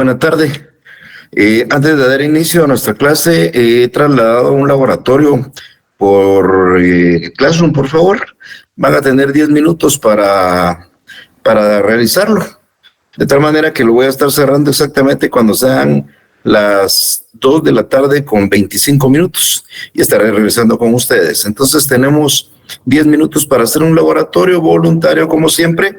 Buenas tardes. Antes de dar inicio a nuestra clase, he trasladado un laboratorio por Classroom, por favor. Van a tener 10 minutos para realizarlo. De tal manera que lo voy a estar cerrando exactamente cuando sean las 2 de la tarde con 25 minutos y estaré regresando con ustedes. Entonces tenemos 10 minutos para hacer un laboratorio voluntario como siempre.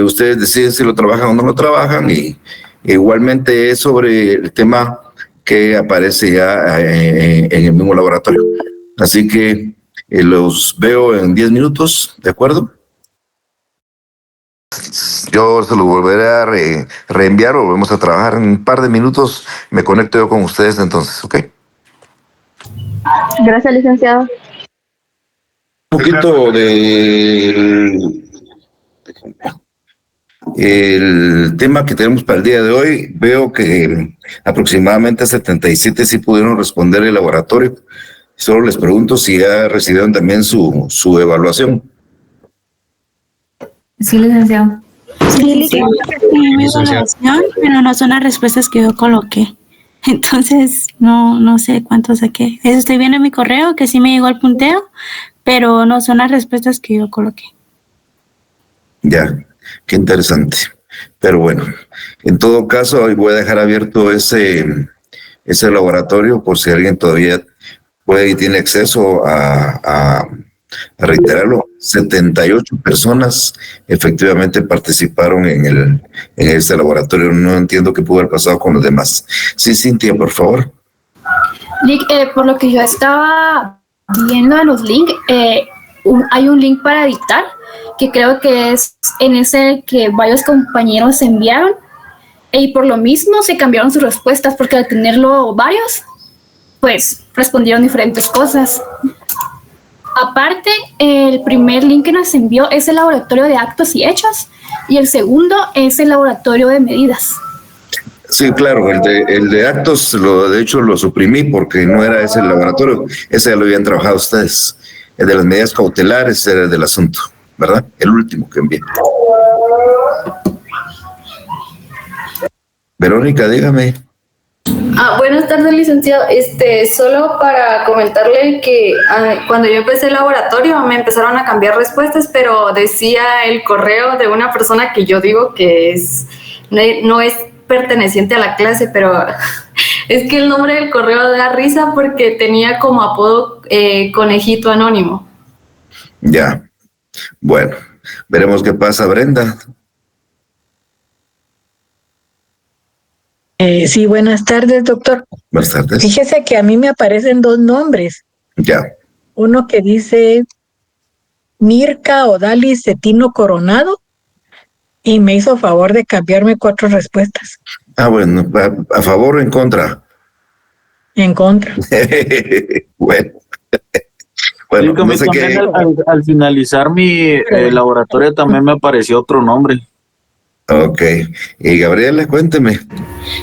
Ustedes deciden si lo trabajan o no lo trabajan y igualmente es sobre el tema que aparece ya en el mismo laboratorio. Así que los veo en 10 minutos, ¿de acuerdo? Yo se lo volveré a reenviar o volvemos a trabajar en un par de minutos. Me conecto yo con ustedes entonces, ¿ok? Gracias, licenciado. Un poquito el tema que tenemos para el día de hoy. Veo que aproximadamente 77 sí pudieron responder el laboratorio. Solo les pregunto si ya recibieron también su evaluación. Sí, licenciado. Sí, licenciado. Mi evaluación, pero no son las respuestas que yo coloqué. Entonces, no sé cuánto saqué. Eso estoy viendo en mi correo, que sí me llegó el punteo, pero no son las respuestas que yo coloqué. Ya, qué interesante. Pero bueno, en todo caso, hoy voy a dejar abierto ese laboratorio por si alguien todavía puede y tiene acceso a reiterarlo. 78 personas efectivamente participaron en este laboratorio. No entiendo qué pudo haber pasado con los demás. Sí, Cintia, por favor. Por lo que yo estaba viendo en los links, hay un link para editar, que creo que es en ese que varios compañeros enviaron, y por lo mismo se cambiaron sus respuestas, porque al tenerlo varios, pues respondieron diferentes cosas. Aparte, el primer link que nos envió es el laboratorio de actos y hechos, y el segundo es el laboratorio de medidas. Sí, claro, el de actos, de hecho lo suprimí porque no era ese el laboratorio, ese ya lo habían trabajado ustedes. El de las medidas cautelares era el del asunto, ¿verdad? El último que envié. Verónica, dígame. Buenas tardes, licenciado. Solo para comentarle que cuando yo empecé el laboratorio me empezaron a cambiar respuestas, pero decía el correo de una persona que yo digo que no es perteneciente a la clase, pero es que el nombre del correo da risa porque tenía como apodo Conejito Anónimo. Ya, bueno, veremos qué pasa, Brenda. Sí, buenas tardes, doctor. Buenas tardes. Fíjese que a mí me aparecen dos nombres. Ya. Uno que dice Mirka Odalis Cetino Coronado y me hizo favor de cambiarme 4 respuestas. Bueno, ¿a favor o en contra? En contra. Bueno, no sé qué. Al finalizar mi laboratorio también me apareció otro nombre. Ok. Y Gabriela, cuénteme.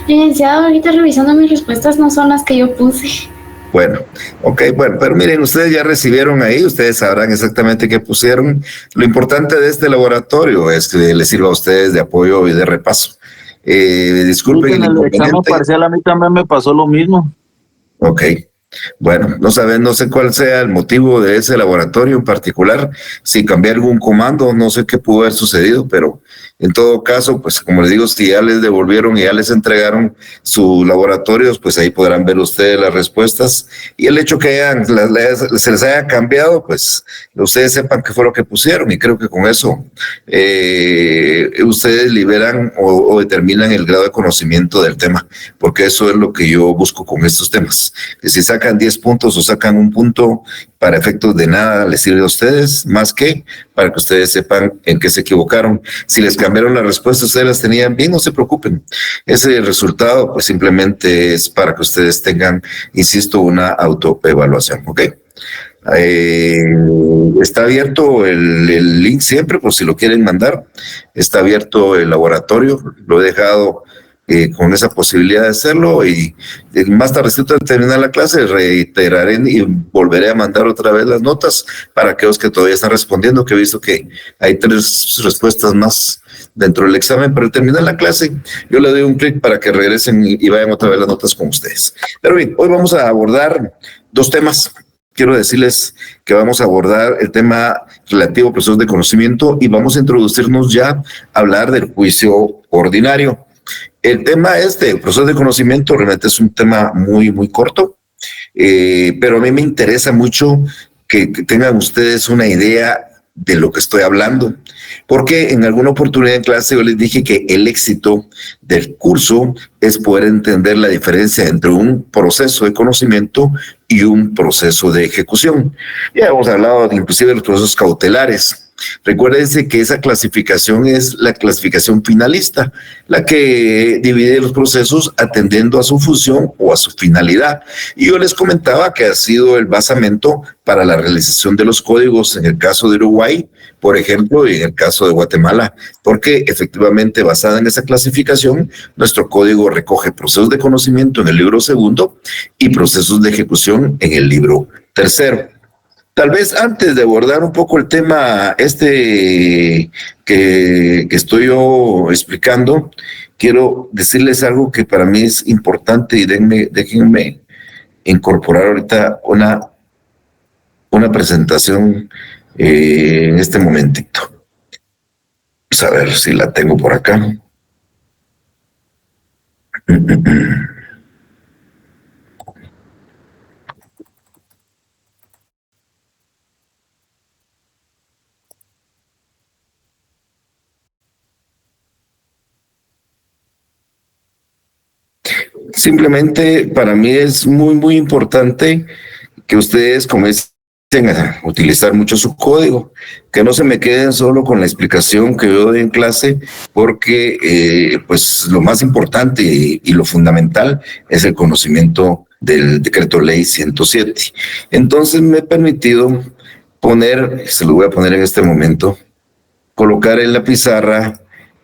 Licenciado, ahorita revisando mis respuestas no son las que yo puse. Bueno, ok, bueno, pero miren, ustedes ya recibieron ahí, ustedes sabrán exactamente qué pusieron. Lo importante de este laboratorio es que les sirva a ustedes de apoyo y de repaso. Disculpen en el examen parcial a mí también me pasó lo mismo. Ok. Bueno, no sé cuál sea el motivo de ese laboratorio en particular, si cambié algún comando, no sé qué pudo haber sucedido, pero en todo caso, pues como les digo, si ya les devolvieron y ya les entregaron sus laboratorios, pues ahí podrán ver ustedes las respuestas y el hecho que se les haya cambiado, pues ustedes sepan qué fue lo que pusieron y creo que con eso ustedes liberan o determinan el grado de conocimiento del tema, porque eso es lo que yo busco con estos temas, que si sacan 10 puntos o sacan 1 punto, para efectos de nada les sirve a ustedes, más que para que ustedes sepan en qué se equivocaron. Si les cambiaron las respuestas, ustedes las tenían bien, no se preocupen. Ese resultado pues simplemente es para que ustedes tengan, insisto, una autoevaluación, ¿ok? Está abierto el link siempre, por si lo quieren mandar. Está abierto el laboratorio, lo he dejado con esa posibilidad de hacerlo y más tarde al terminar la clase reiteraré y volveré a mandar otra vez las notas para aquellos que todavía están respondiendo, que he visto que hay 3 respuestas más dentro del examen, pero al terminar la clase yo le doy un clic para que regresen y vayan otra vez las notas con ustedes. Pero bien, hoy vamos a abordar 2 temas. Quiero decirles que vamos a abordar el tema relativo a procesos de conocimiento y vamos a introducirnos ya a hablar del juicio ordinario. El tema proceso de conocimiento, realmente es un tema muy, muy corto, pero a mí me interesa mucho que tengan ustedes una idea de lo que estoy hablando, porque en alguna oportunidad en clase yo les dije que el éxito del curso es poder entender la diferencia entre un proceso de conocimiento y un proceso de ejecución. Ya hemos hablado inclusive de los procesos cautelares. Recuérdense que esa clasificación es la clasificación finalista, la que divide los procesos atendiendo a su función o a su finalidad. Y yo les comentaba que ha sido el basamento para la realización de los códigos en el caso de Uruguay, por ejemplo, y en el caso de Guatemala, porque efectivamente basada en esa clasificación, nuestro código recoge procesos de conocimiento en el libro 2 y procesos de ejecución en el libro 3. Tal vez antes de abordar un poco el tema que estoy yo explicando, quiero decirles algo que para mí es importante y déjenme incorporar ahorita una presentación en este momentito. Vamos a ver si la tengo por acá. Simplemente para mí es muy, muy importante que ustedes comiencen a utilizar mucho su código, que no se me queden solo con la explicación que yo doy en clase, porque pues lo más importante y lo fundamental es el conocimiento del decreto ley 107. Entonces me he permitido poner, se lo voy a poner en este momento, colocar en la pizarra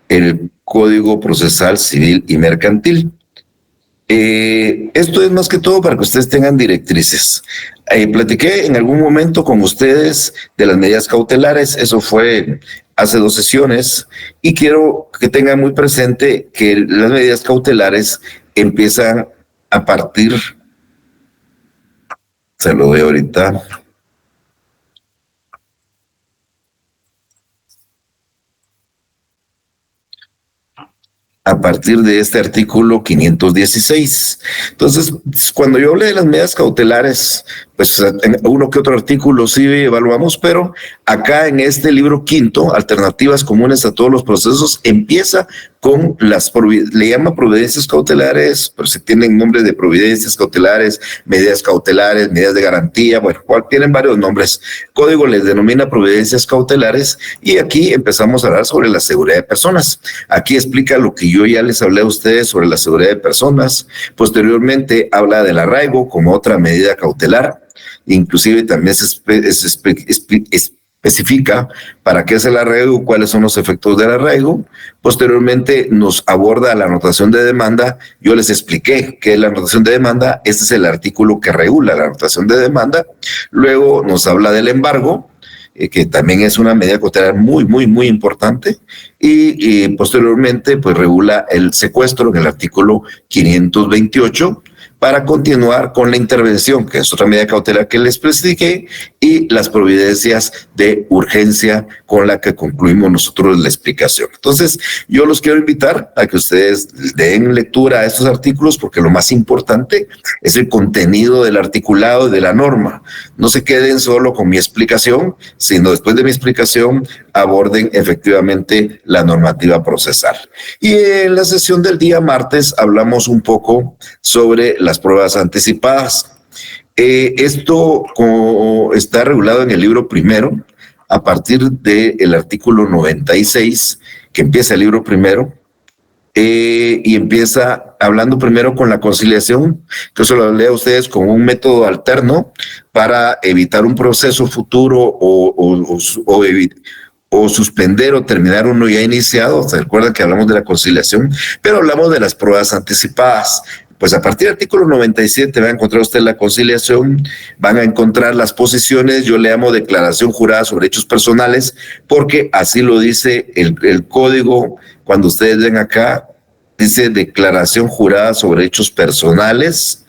el Código Procesal Civil y Mercantil. Esto es más que todo para que ustedes tengan directrices. Platiqué en algún momento con ustedes de las medidas cautelares, eso fue hace 2 sesiones, y quiero que tengan muy presente que las medidas cautelares empiezan a partir, se lo doy ahorita, a partir de este artículo 516. Entonces, cuando yo hablé de las medidas cautelares, pues en uno que otro artículo sí evaluamos, pero acá en este libro 5, Alternativas Comunes a Todos los Procesos, empieza con le llama providencias cautelares, pero se tienen nombres de providencias cautelares, medidas de garantía, bueno, tienen varios nombres. Código les denomina providencias cautelares y aquí empezamos a hablar sobre la seguridad de personas. Aquí explica lo que yo ya les hablé a ustedes sobre la seguridad de personas. Posteriormente habla del arraigo como otra medida cautelar. Inclusive también se especifica para qué es el arraigo, cuáles son los efectos del arraigo. Posteriormente nos aborda la anotación de demanda. Yo les expliqué qué es la anotación de demanda. Este es el artículo que regula la anotación de demanda. Luego nos habla del embargo, que también es una medida cautelar muy, muy, muy importante. Y posteriormente pues regula el secuestro en el artículo 528, para continuar con la intervención, que es otra medida cautelar que les expliqué, y las providencias de urgencia con la que concluimos nosotros la explicación. Entonces, yo los quiero invitar a que ustedes den lectura a estos artículos, porque lo más importante es el contenido del articulado de la norma. No se queden solo con mi explicación, sino después de mi explicación aborden efectivamente la normativa procesal. Y en la sesión del día martes hablamos un poco sobre las pruebas anticipadas. Esto está regulado en el libro 1 a partir del artículo 96, que empieza el libro 1, y empieza hablando primero con la conciliación, que eso lo hablé a ustedes con un método alterno para evitar un proceso futuro o suspender o terminar uno ya iniciado. ¿Se recuerdan que hablamos de la conciliación? Pero hablamos de las pruebas anticipadas. Pues a partir del artículo 97 va a encontrar usted la conciliación, van a encontrar las posiciones, yo le llamo declaración jurada sobre hechos personales, porque así lo dice el código. Cuando ustedes ven acá, dice declaración jurada sobre hechos personales,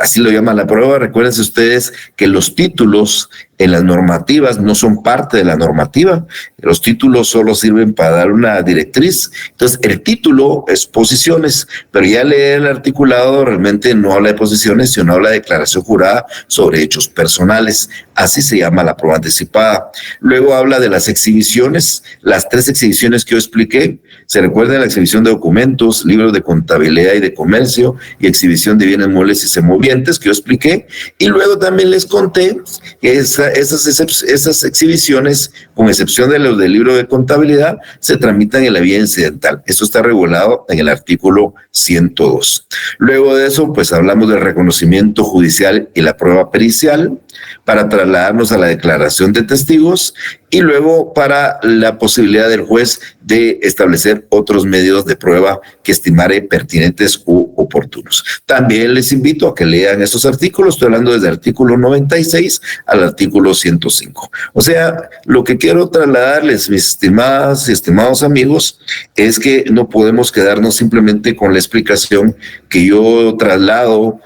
así lo llama la prueba. Recuérdense ustedes que los títulos en las normativas no son parte de la normativa. Los títulos solo sirven para dar una directriz. Entonces, el título es posiciones, pero ya leer el articulado realmente no habla de posiciones, sino habla de declaración jurada sobre hechos personales. Así se llama la prueba anticipada. Luego habla de las exhibiciones, las 3 exhibiciones que yo expliqué. Se recuerda la exhibición de documentos, libros de contabilidad y de comercio, y exhibición de bienes muebles y semovientes que yo expliqué. Y luego también les conté que esas exhibiciones, con excepción de los del libro de contabilidad, se tramitan en la vía incidental. Eso está regulado en el artículo 102. Luego de eso, pues hablamos del reconocimiento judicial y la prueba pericial, para trasladarnos a la declaración de testigos, y luego para la posibilidad del juez de establecer otros medios de prueba que estimare pertinentes u oportunos. También les invito a que lean estos artículos. Estoy hablando desde el artículo 96 al artículo 105. O sea, lo que quiero trasladarles, mis estimadas y estimados amigos, es que no podemos quedarnos simplemente con la explicación que yo traslado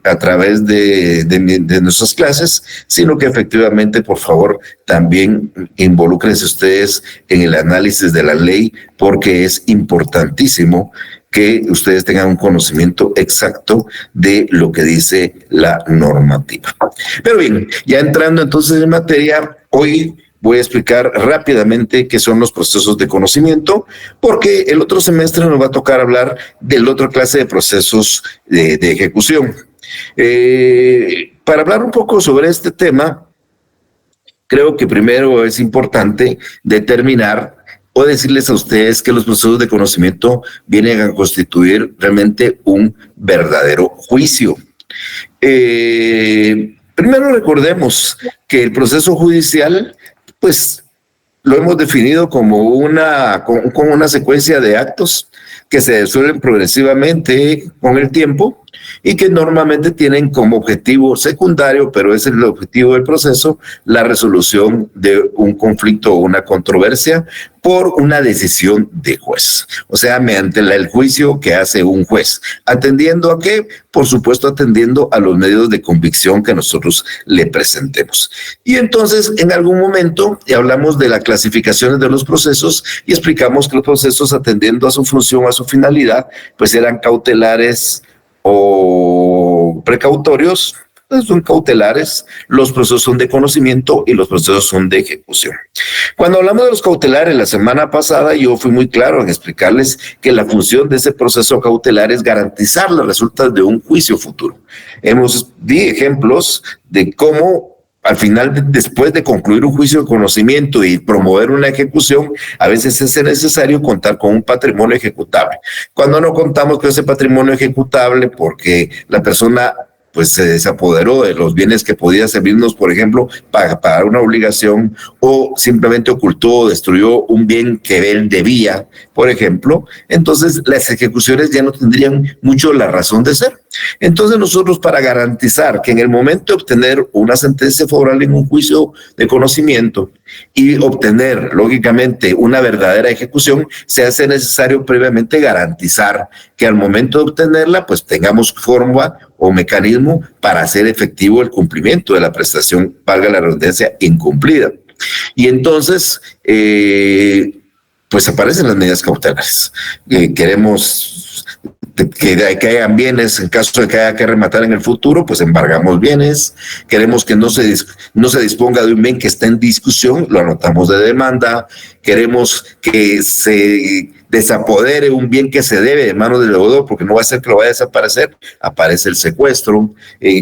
a través de nuestras clases, sino que efectivamente, por favor, también involúcrense ustedes en el análisis de la ley, porque es importantísimo que ustedes tengan un conocimiento exacto de lo que dice la normativa. Pero bien, ya entrando entonces en materia, hoy voy a explicar rápidamente qué son los procesos de conocimiento, porque el otro semestre nos va a tocar hablar del otro clase de procesos de ejecución. Para hablar un poco sobre este tema, creo que primero es importante determinar o decirles a ustedes que los procesos de conocimiento vienen a constituir realmente un verdadero juicio. Primero recordemos que el proceso judicial, pues lo hemos definido como una secuencia de actos que se resuelven progresivamente con el tiempo y que normalmente tienen como objetivo secundario, pero es el objetivo del proceso, la resolución de un conflicto o una controversia por una decisión de juez. O sea, mediante el juicio que hace un juez. ¿Atendiendo a qué? Por supuesto, atendiendo a los medios de convicción que nosotros le presentemos. Y entonces, en algún momento, hablamos de las clasificaciones de los procesos y explicamos que los procesos, atendiendo a su función, a su finalidad, pues eran cautelares o precautorios. Son cautelares, los procesos son de conocimiento y los procesos son de ejecución. Cuando hablamos de los cautelares, la semana pasada yo fui muy claro en explicarles que la función de ese proceso cautelar es garantizar los resultados de un juicio futuro. Di ejemplos de cómo al final, después de concluir un juicio de conocimiento y promover una ejecución, a veces es necesario contar con un patrimonio ejecutable. Cuando no contamos con ese patrimonio ejecutable porque la persona pues se desapoderó de los bienes que podía servirnos, por ejemplo, para pagar una obligación, o simplemente ocultó o destruyó un bien que él debía, por ejemplo, entonces las ejecuciones ya no tendrían mucho la razón de ser. Entonces nosotros, para garantizar que en el momento de obtener una sentencia favorable en un juicio de conocimiento y obtener, lógicamente, una verdadera ejecución, se hace necesario previamente garantizar que al momento de obtenerla, pues tengamos forma o mecanismo para hacer efectivo el cumplimiento de la prestación, valga la redundancia, incumplida. Y entonces, pues aparecen las medidas cautelares. Queremos que hayan bienes, en caso de que haya que rematar en el futuro, pues embargamos bienes. Queremos que no se disponga de un bien que está en discusión, lo anotamos de demanda. Queremos que se desapodere un bien que se debe de manos del deudor, porque no va a ser que lo vaya a desaparecer, aparece el secuestro.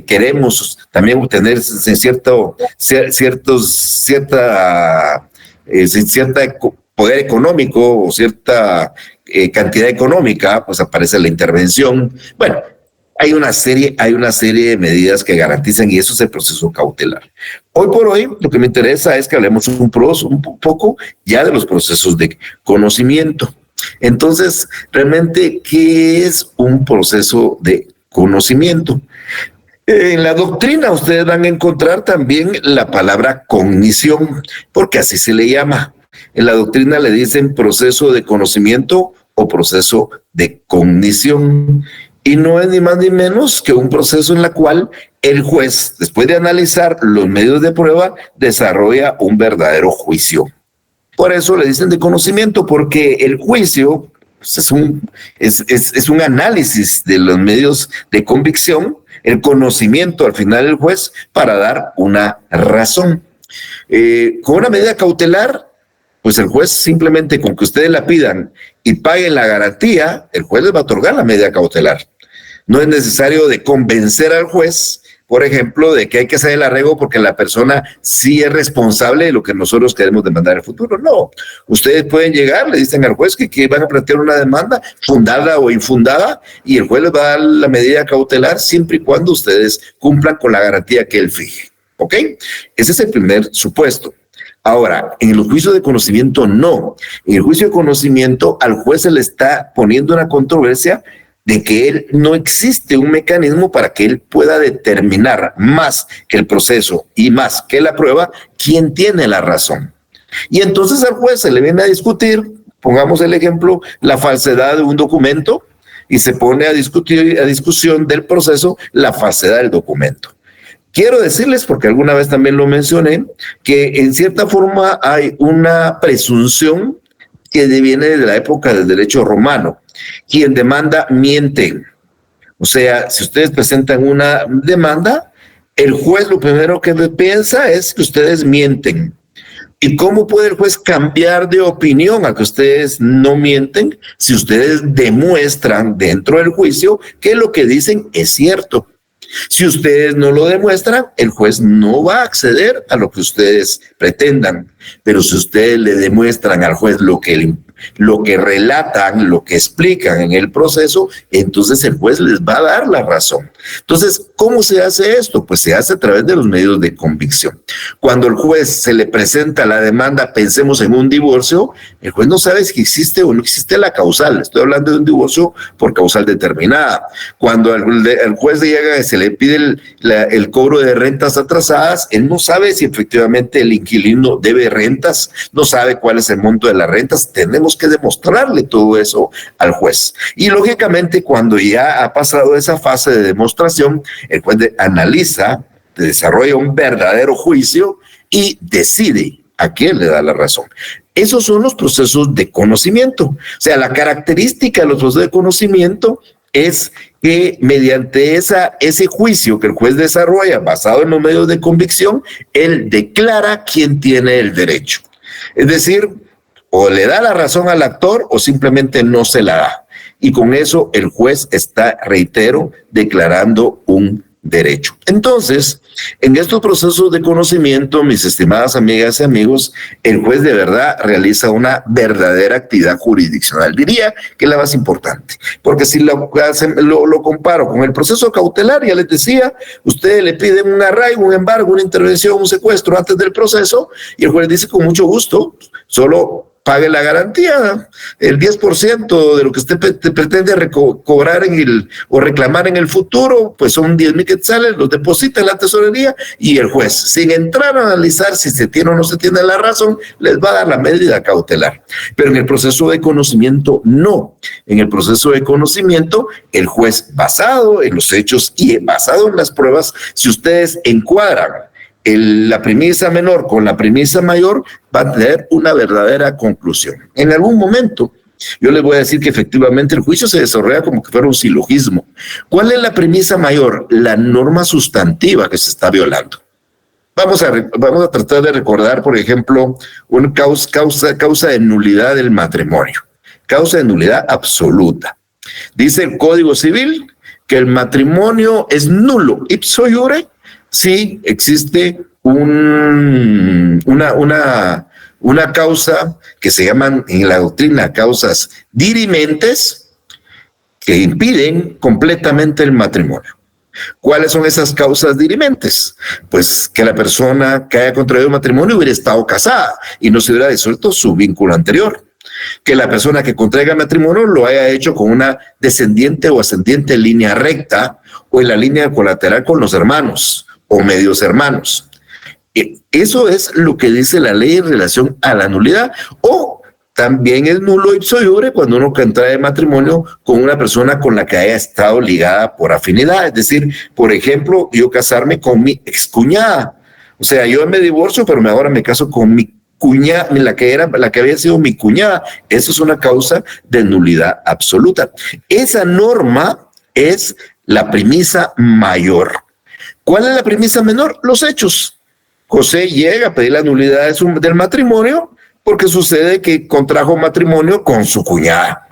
Queremos también obtener cierta poder económico o cierta cantidad económica, pues aparece la intervención. Bueno, hay una serie de medidas que garantizan, y eso es el proceso cautelar. Hoy por hoy, lo que me interesa es que hablemos un poco ya de los procesos de conocimiento. Entonces, realmente, ¿qué es un proceso de conocimiento? En la doctrina ustedes van a encontrar también la palabra cognición, porque así se le llama. En la doctrina le dicen proceso de conocimiento o proceso de cognición. Y no es ni más ni menos que un proceso en el cual el juez, después de analizar los medios de prueba, desarrolla un verdadero juicio. Por eso le dicen de conocimiento, porque el juicio pues, es un análisis de los medios de convicción, el conocimiento al final del juez para dar una razón. Con una medida cautelar, pues el juez simplemente con que ustedes la pidan y paguen la garantía, el juez les va a otorgar la medida cautelar. No es necesario de convencer al juez, por ejemplo, de que hay que hacer el arreglo porque la persona sí es responsable de lo que nosotros queremos demandar en el futuro. No, ustedes pueden llegar, le dicen al juez que van a plantear una demanda fundada o infundada y el juez les va a dar la medida cautelar siempre y cuando ustedes cumplan con la garantía que él fije. ¿Ok? Ese es el primer supuesto. Ahora, en el juicio de conocimiento no. En el juicio de conocimiento al juez se le está poniendo una controversia de que él no existe un mecanismo para que él pueda determinar más que el proceso y más que la prueba quién tiene la razón. Y entonces al juez se le viene a discutir, pongamos el ejemplo, la falsedad de un documento y se pone a discusión del proceso la falsedad del documento. Quiero decirles, porque alguna vez también lo mencioné, que en cierta forma hay una presunción que viene de la época del derecho romano. Quien demanda miente. O sea, si ustedes presentan una demanda, el juez lo primero que piensa es que ustedes mienten. ¿Y cómo puede el juez cambiar de opinión a que ustedes no mienten si ustedes demuestran dentro del juicio que lo que dicen es cierto? Si ustedes no lo demuestran, el juez no va a acceder a lo que ustedes pretendan. Pero si ustedes le demuestran al juez lo que relatan, lo que explican en el proceso, entonces el juez les va a dar la razón. Entonces, ¿cómo se hace esto? Pues se hace a través de los medios de convicción. Cuando el juez se le presenta la demanda, pensemos en un divorcio, el juez no sabe si existe o no existe la causal. Estoy hablando de un divorcio por causal determinada. Cuando el juez llega y se le pide el cobro de rentas atrasadas, él no sabe si efectivamente el inquilino debe rentas, no sabe cuál es el monto de las rentas. Tenemos que demostrarle todo eso al juez. Y lógicamente cuando ya ha pasado esa fase de demostración, el juez analiza, desarrolla un verdadero juicio y decide a quién le da la razón. Esos son los procesos de conocimiento. O sea, la característica de los procesos de conocimiento es que mediante ese juicio que el juez desarrolla basado en los medios de convicción, él declara quién tiene el derecho. Es decir, o le da la razón al actor o simplemente no se la da. Y con eso el juez está, reitero, declarando un derecho. Entonces, en estos procesos de conocimiento, mis estimadas amigas y amigos, el juez de verdad realiza una verdadera actividad jurisdiccional. Diría que es la más importante, porque si lo comparo con el proceso cautelar, ya les decía, ustedes le piden un arraigo, un embargo, una intervención, un secuestro antes del proceso, y el juez dice con mucho gusto, solo pague la garantía, el 10% de lo que usted pretende cobrar o reclamar en el futuro, pues son 10,000 quetzales, los deposita en la tesorería y el juez, sin entrar a analizar si se tiene o no se tiene la razón, les va a dar la medida cautelar. Pero en el proceso de conocimiento, no. En el proceso de conocimiento, el juez, basado en los hechos y basado en las pruebas, si ustedes encuadran la premisa menor con la premisa mayor, va a tener una verdadera conclusión. En algún momento, yo les voy a decir que efectivamente el juicio se desarrolla como que fuera un silogismo. ¿Cuál es la premisa mayor? La norma sustantiva que se está violando. Vamos a tratar de recordar, por ejemplo, una causa de nulidad del matrimonio. Causa de nulidad absoluta. Dice el Código Civil que el matrimonio es nulo ipso iure si existe una causa que se llaman en la doctrina causas dirimentes que impiden completamente el matrimonio. ¿Cuáles son esas causas dirimentes? Pues que la persona que haya contraído matrimonio hubiera estado casada y no se hubiera disuelto su vínculo anterior. que la persona que contraiga matrimonio lo haya hecho con una descendiente o ascendiente en línea recta o en la línea colateral con los hermanos o medios hermanos. Eso es lo que dice la ley en relación a la nulidad. O también es nulo ipso iure cuando uno contrae matrimonio con una persona con la que haya estado ligada por afinidad. Es decir, por ejemplo, yo casarme con mi excuñada. O sea, yo me divorcio, pero ahora me caso con mi cuñada, la que había sido mi cuñada. Eso es una causa de nulidad absoluta. Esa norma es la premisa mayor. ¿Cuál es la premisa menor? Los hechos. José llega a pedir la nulidad del matrimonio porque sucede que contrajo matrimonio con su cuñada.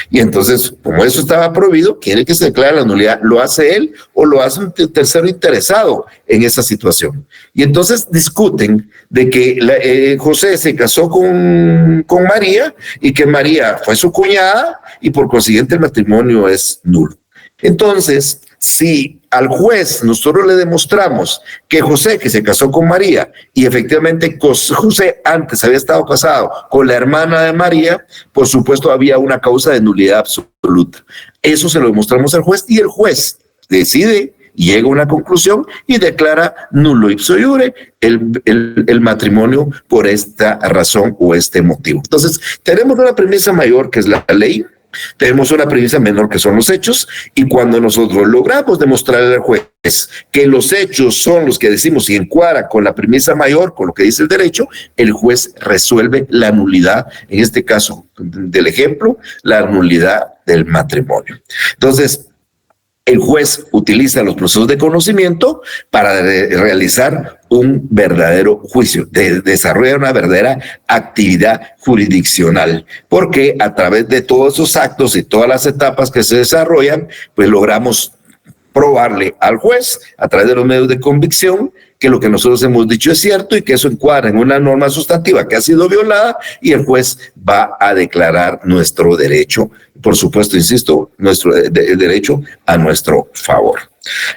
Y entonces, como eso estaba prohibido, quiere que se declare la nulidad. ¿Lo hace él o lo hace un tercero interesado en esa situación? Y entonces discuten de que José se casó con María y que María fue su cuñada y por consiguiente el matrimonio es nulo. Entonces, si al juez nosotros le demostramos que José, que se casó con María, y efectivamente José antes había estado casado con la hermana de María, por supuesto había una causa de nulidad absoluta. Eso se lo demostramos al juez y el juez decide, llega a una conclusión y declara nulo ipso iure el matrimonio por esta razón o este motivo. Entonces, tenemos una premisa mayor que es la ley. Tenemos una premisa menor que son los hechos, y cuando nosotros logramos demostrarle al juez que los hechos son los que decimos y encuadran con la premisa mayor, con lo que dice el derecho, el juez resuelve la nulidad, en este caso del ejemplo, la nulidad del matrimonio. Entonces, el juez utiliza los procesos de conocimiento para realizar un verdadero juicio, desarrollar una verdadera actividad jurisdiccional, porque a través de todos esos actos y todas las etapas que se desarrollan, pues logramos probarle al juez a través de los medios de convicción que lo que nosotros hemos dicho es cierto y que eso encuadra en una norma sustantiva que ha sido violada, y el juez va a declarar nuestro derecho, por supuesto, insisto, nuestro derecho a nuestro favor.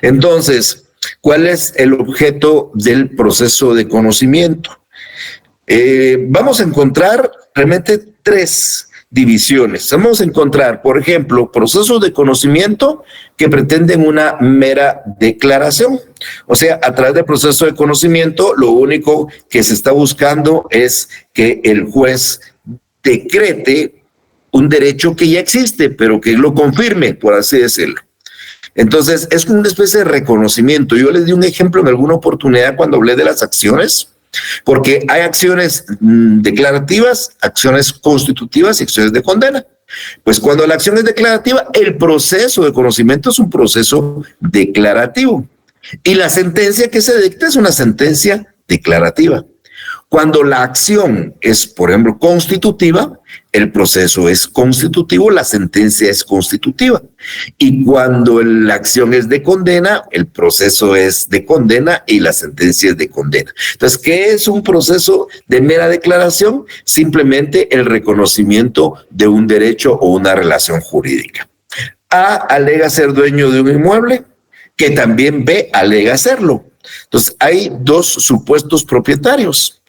Entonces, ¿cuál es el objeto del proceso de conocimiento? Vamos a encontrar realmente tres divisiones. Vamos a encontrar, por ejemplo, procesos de conocimiento que pretenden una mera declaración. O sea, a través del proceso de conocimiento, lo único que se está buscando es que el juez decrete un derecho que ya existe, pero que lo confirme, por así decirlo. Entonces, es una especie de reconocimiento. Yo les di un ejemplo en alguna oportunidad cuando hablé de las acciones, porque hay acciones declarativas, acciones constitutivas y acciones de condena. Pues cuando la acción es declarativa, el proceso de conocimiento es un proceso declarativo y la sentencia que se dicta es una sentencia declarativa. Cuando la acción es, por ejemplo, constitutiva, el proceso es constitutivo, la sentencia es constitutiva. Y cuando la acción es de condena, el proceso es de condena y la sentencia es de condena. Entonces, ¿qué es un proceso de mera declaración? Simplemente el reconocimiento de un derecho o una relación jurídica. A alega ser dueño de un inmueble, que también B alega serlo. Entonces, hay dos supuestos propietarios.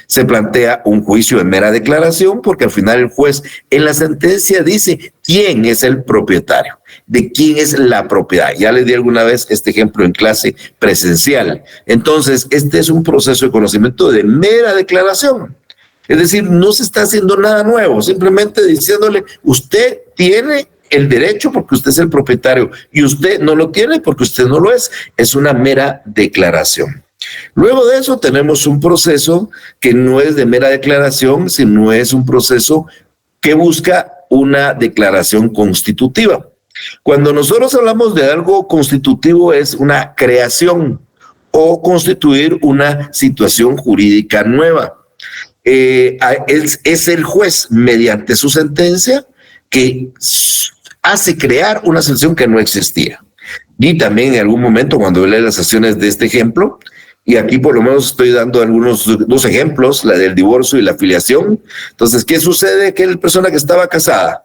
Se plantea un juicio de mera declaración porque al final el juez en la sentencia dice quién es el propietario, de quién es la propiedad. Ya les di alguna vez este ejemplo en clase presencial. Entonces, este es un proceso de conocimiento de mera declaración. Es decir, no se está haciendo nada nuevo, simplemente diciéndole, usted tiene el derecho porque usted es el propietario y usted no lo tiene porque usted no lo es. Es una mera declaración. Luego de eso tenemos un proceso que no es de mera declaración, sino es un proceso que busca una declaración constitutiva. Cuando nosotros hablamos de algo constitutivo es una creación o constituir una situación jurídica nueva. Es el juez mediante su sentencia que hace crear una situación que no existía. Y también en algún momento cuando yo leo las acciones de este ejemplo, y aquí por lo menos estoy dando dos ejemplos, la del divorcio y la filiación. Entonces, ¿qué sucede? Que la persona que estaba casada,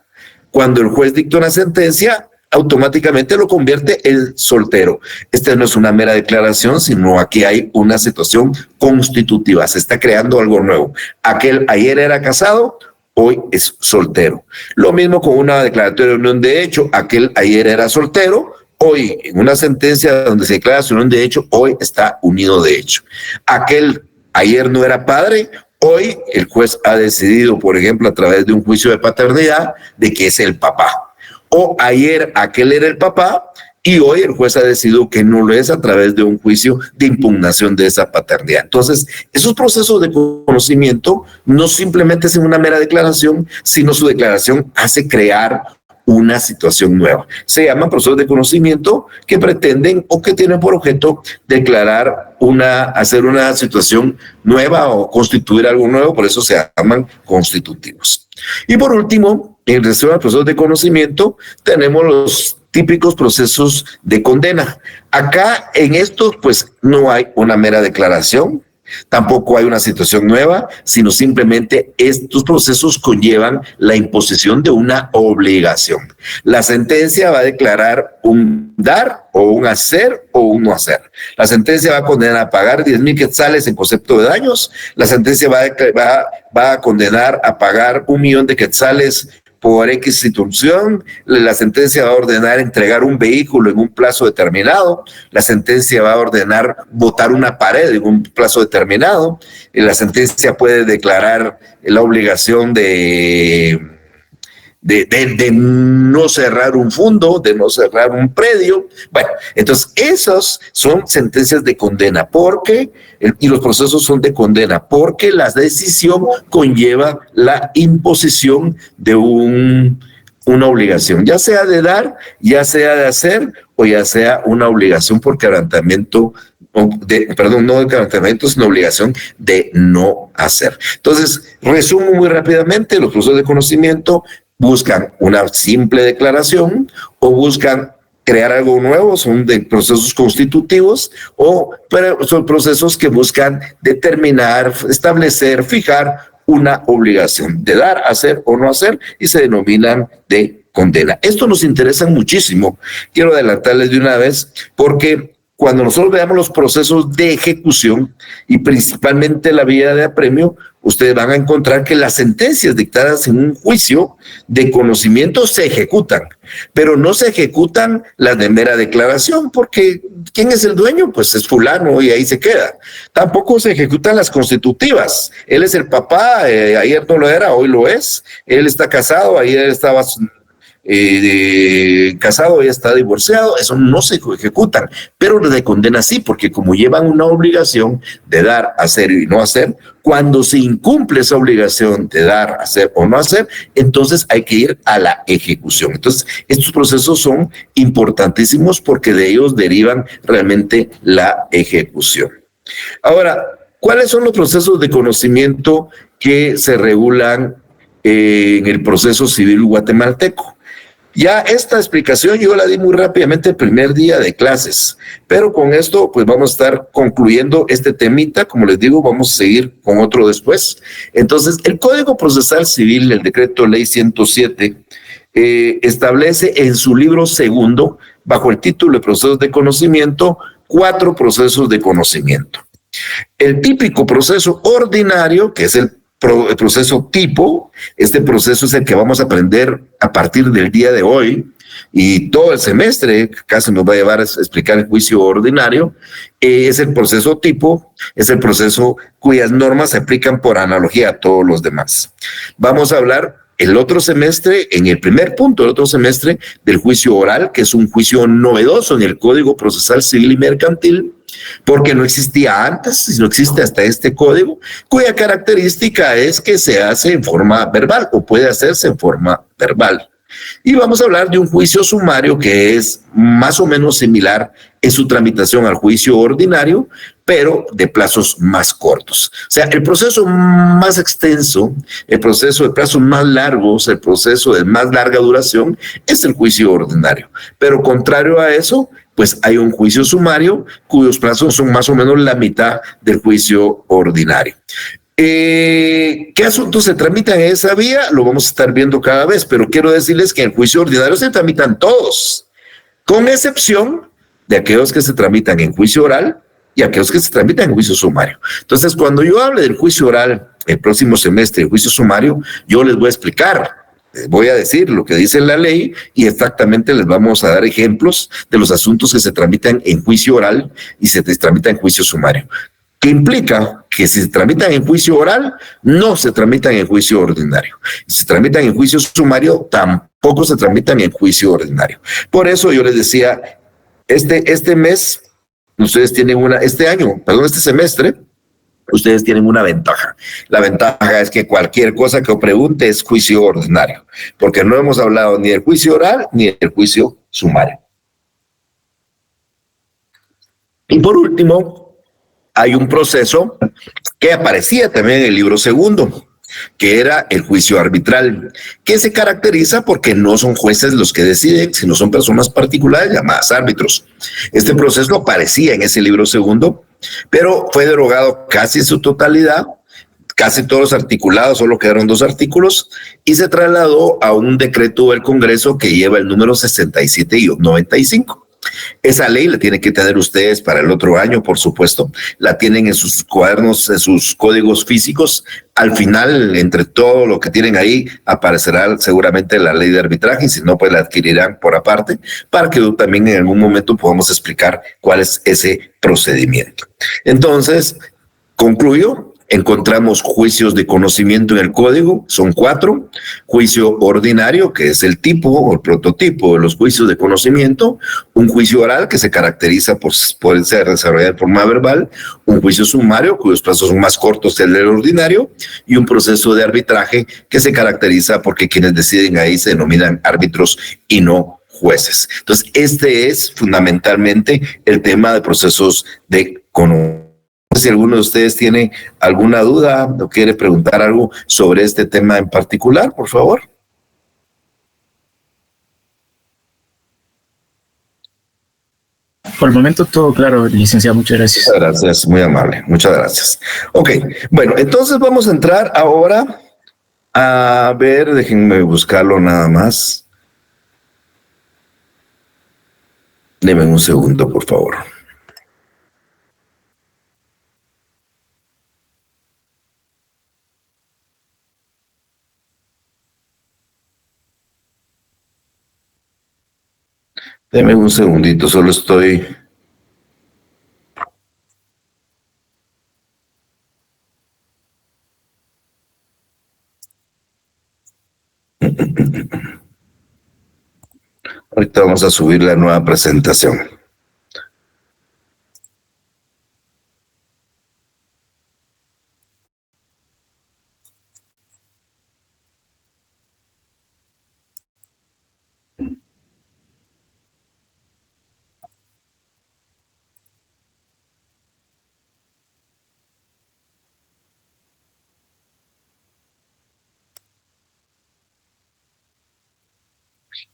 cuando el juez dicta una sentencia, automáticamente lo convierte en soltero. Esta no es una mera declaración, sino aquí hay una situación constitutiva. Se está creando algo nuevo. Ayer era casado, hoy es soltero. Lo mismo con una declaratoria de unión de hecho, aquel ayer era soltero, hoy en una sentencia donde se declara su unión de hecho, hoy está unido de hecho. Aquel ayer no era padre, hoy el juez ha decidido, por ejemplo, a través de un juicio de paternidad, de que es el papá. O ayer aquel era el papá y hoy el juez ha decidido que no lo es a través de un juicio de impugnación de esa paternidad. Entonces, esos procesos de conocimiento no simplemente es una mera declaración, sino su declaración hace crear una situación nueva. Se llaman procesos de conocimiento que pretenden o que tienen por objeto declarar hacer una situación nueva o constituir algo nuevo, por eso se llaman constitutivos. Y por último, en relación a procesos de conocimiento, tenemos los típicos procesos de condena. Acá en estos, pues no hay una mera declaración, tampoco hay una situación nueva, sino simplemente estos procesos conllevan la imposición de una obligación. La sentencia va a declarar un dar o un hacer o un no hacer. La sentencia va a condenar a pagar 10,000 quetzales en concepto de daños. La sentencia va a condenar a pagar 1,000,000 de quetzales por X situación. La sentencia va a ordenar entregar un vehículo en un plazo determinado. La sentencia va a ordenar botar una pared en un plazo determinado. La sentencia puede declarar la obligación de no cerrar un fondo, de no cerrar un predio. Bueno, entonces esas son sentencias de condena y los procesos son de condena porque la decisión conlleva la imposición de una obligación, ya sea de dar, ya sea de hacer o ya sea una obligación por quebrantamiento, no de quebrantamiento, sino obligación de no hacer. Entonces, resumo muy rápidamente, los procesos de conocimiento buscan una simple declaración o buscan crear algo nuevo, son de procesos constitutivos pero son procesos que buscan determinar, establecer, fijar una obligación de dar, hacer o no hacer y se denominan de condena. Esto nos interesa muchísimo. Quiero adelantarles de una vez porque cuando nosotros veamos los procesos de ejecución y principalmente la vía de apremio, ustedes van a encontrar que las sentencias dictadas en un juicio de conocimiento se ejecutan, pero no se ejecutan las de mera declaración, porque ¿quién es el dueño? Pues es fulano y ahí se queda. Tampoco se ejecutan las constitutivas. Él es el papá, ayer no lo era, hoy lo es. Él está casado, ayer estaba casado, ya está divorciado, eso no se ejecutan, pero de condena sí, porque como llevan una obligación de dar, hacer y no hacer, cuando se incumple esa obligación de dar, hacer o no hacer, entonces hay que ir a la ejecución. Entonces, estos procesos son importantísimos porque de ellos derivan realmente la ejecución. Ahora, ¿cuáles son los procesos de conocimiento que se regulan en el proceso civil guatemalteco? Ya esta explicación yo la di muy rápidamente el primer día de clases, pero con esto pues vamos a estar concluyendo este temita. Como les digo, vamos a seguir con otro después. Entonces, el Código Procesal Civil, el Decreto Ley 107, establece en su libro segundo, bajo el título de Procesos de Conocimiento, 4 procesos de conocimiento. El típico proceso ordinario, que es el proceso tipo, este proceso es el que vamos a aprender a partir del día de hoy y todo el semestre, casi nos va a llevar a explicar el juicio ordinario. Es el proceso tipo, es el proceso cuyas normas se aplican por analogía a todos los demás. Vamos a hablar el otro semestre, en el primer punto del otro semestre, del juicio oral, que es un juicio novedoso en el Código Procesal Civil y Mercantil, porque no existía antes, sino existe hasta este código, cuya característica es que se hace en forma verbal o puede hacerse en forma verbal. Y vamos a hablar de un juicio sumario que es más o menos similar en su tramitación al juicio ordinario, pero de plazos más cortos. O sea, el proceso más extenso, el proceso de plazos más largos, el proceso de más larga duración es el juicio ordinario. Pero contrario a eso, pues hay un juicio sumario cuyos plazos son más o menos la mitad del juicio ordinario. ¿Qué asuntos se tramitan en esa vía? Lo vamos a estar viendo cada vez, pero quiero decirles que en el juicio ordinario se tramitan todos, con excepción de aquellos que se tramitan en juicio oral y aquellos que se tramitan en juicio sumario. Entonces, cuando yo hable del juicio oral el próximo semestre de juicio sumario, yo les voy a explicar, voy a decir lo que dice la ley y exactamente les vamos a dar ejemplos de los asuntos que se tramitan en juicio oral y se tramitan en juicio sumario. Que implica que si se tramitan en juicio oral, no se tramitan en juicio ordinario. Si se tramitan en juicio sumario, tampoco se tramitan en juicio ordinario. Por eso yo les decía, este mes, ustedes tienen este semestre, ustedes tienen una ventaja. La ventaja es que cualquier cosa que os pregunte es juicio ordinario, porque no hemos hablado ni del juicio oral ni del juicio sumario. Y por último, hay un proceso que aparecía también en el libro segundo, que era el juicio arbitral, que se caracteriza porque no son jueces los que deciden, sino son personas particulares llamadas árbitros. Este proceso aparecía en ese libro segundo, pero fue derogado casi en su totalidad, casi todos los articulados, solo quedaron 2 artículos, y se trasladó a un decreto del Congreso que lleva el número 67 y 95. Esa ley la tienen que tener ustedes para el otro año, por supuesto. La tienen en sus cuadernos, en sus códigos físicos. Al final, entre todo lo que tienen ahí, aparecerá seguramente la ley de arbitraje, y si no, pues la adquirirán por aparte, para que también en algún momento podamos explicar cuál es ese procedimiento. Entonces, concluyo. Encontramos juicios de conocimiento en el código, son 4, juicio ordinario, que es el tipo o el prototipo de los juicios de conocimiento, un juicio oral que se caracteriza por ser desarrollado de forma verbal, un juicio sumario cuyos plazos son más cortos que el del ordinario, y un proceso de arbitraje que se caracteriza porque quienes deciden ahí se denominan árbitros y no jueces. Entonces, este es fundamentalmente el tema de procesos de conocimiento. Si alguno de ustedes tiene alguna duda o quiere preguntar algo sobre este tema en particular, por favor. Por el momento todo claro, licenciado, muchas gracias. Muchas gracias, muy amable, muchas gracias. Ok, bueno, entonces vamos a entrar ahora a ver, déjenme buscarlo nada más. Denme un segundo, por favor. Deme un segundito, solo estoy... Ahorita vamos a subir la nueva presentación.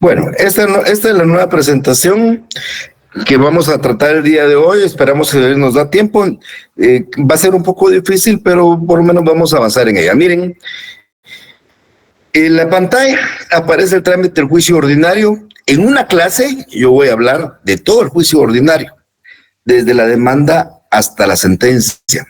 Bueno, esta es la nueva presentación que vamos a tratar el día de hoy. Esperamos que nos da tiempo. Va a ser un poco difícil, pero por lo menos vamos a avanzar en ella. Miren, en la pantalla aparece el trámite del juicio ordinario. En una clase yo voy a hablar de todo el juicio ordinario, desde la demanda hasta la sentencia.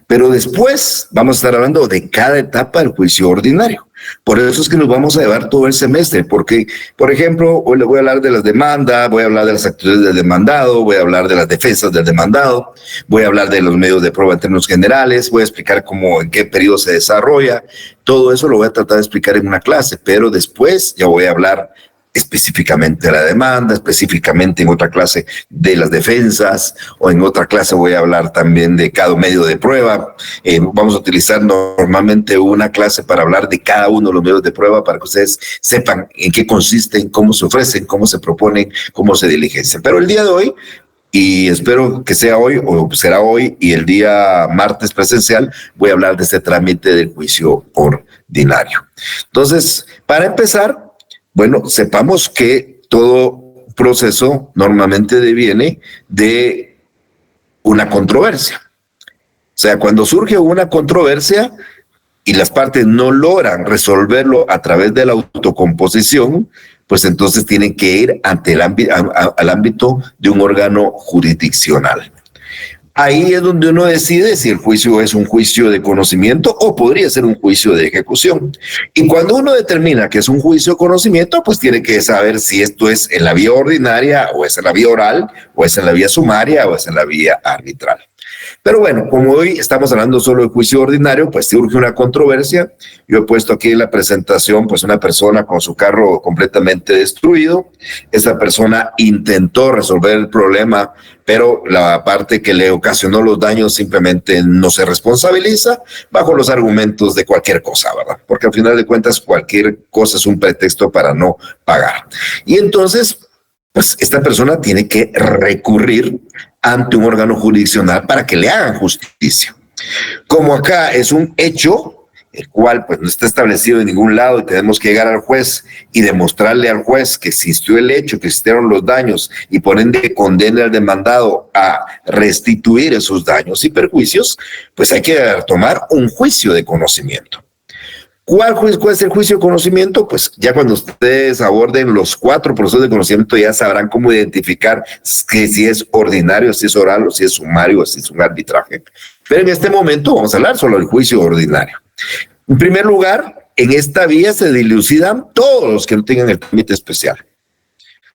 Pero después vamos a estar hablando de cada etapa del juicio ordinario. Por eso es que nos vamos a llevar todo el semestre, porque, por ejemplo, hoy les voy a hablar de las demandas, voy a hablar de las actitudes del demandado, voy a hablar de las defensas del demandado, voy a hablar de los medios de prueba en términos generales, voy a explicar en qué periodo se desarrolla. Todo eso lo voy a tratar de explicar en una clase, pero después ya voy a hablar específicamente de la demanda, específicamente en otra clase de las defensas, o en otra clase voy a hablar también de cada medio de prueba. Vamos a utilizar normalmente una clase para hablar de cada uno de los medios de prueba para que ustedes sepan en qué consisten, cómo se ofrecen, cómo se proponen, cómo se diligencian. Pero el día de hoy, y espero que sea hoy o será hoy, y el día martes presencial, voy a hablar de este trámite del juicio ordinario. Entonces, para empezar, bueno, sepamos que todo proceso normalmente deviene de una controversia. O sea, cuando surge una controversia y las partes no logran resolverlo a través de la autocomposición, pues entonces tienen que ir ante al ámbito de un órgano jurisdiccional. Ahí es donde uno decide si el juicio es un juicio de conocimiento o podría ser un juicio de ejecución. Y cuando uno determina que es un juicio de conocimiento, pues tiene que saber si esto es en la vía ordinaria o es en la vía oral o es en la vía sumaria o es en la vía arbitral. Pero bueno, como hoy estamos hablando solo de juicio ordinario, pues surge una controversia. Yo he puesto aquí en la presentación, pues una persona con su carro completamente destruido. Esa persona intentó resolver el problema, pero la parte que le ocasionó los daños simplemente no se responsabiliza bajo los argumentos de cualquier cosa, ¿verdad? Porque al final de cuentas cualquier cosa es un pretexto para no pagar. Y entonces, pues esta persona tiene que recurrir ante un órgano jurisdiccional para que le hagan justicia. Como acá es un hecho, el cual pues no está establecido en ningún lado y tenemos que llegar al juez y demostrarle al juez que existió el hecho, que existieron los daños y por ende condena al demandado a restituir esos daños y perjuicios, pues hay que tomar un juicio de conocimiento. ¿Cuál es el juicio de conocimiento? Pues ya cuando ustedes aborden los 4 procesos de conocimiento ya sabrán cómo identificar que si es ordinario, si es oral, o si es sumario, o si es un arbitraje. Pero en este momento vamos a hablar solo del juicio ordinario. En primer lugar, en esta vía se dilucidan todos los que no tengan el trámite especial.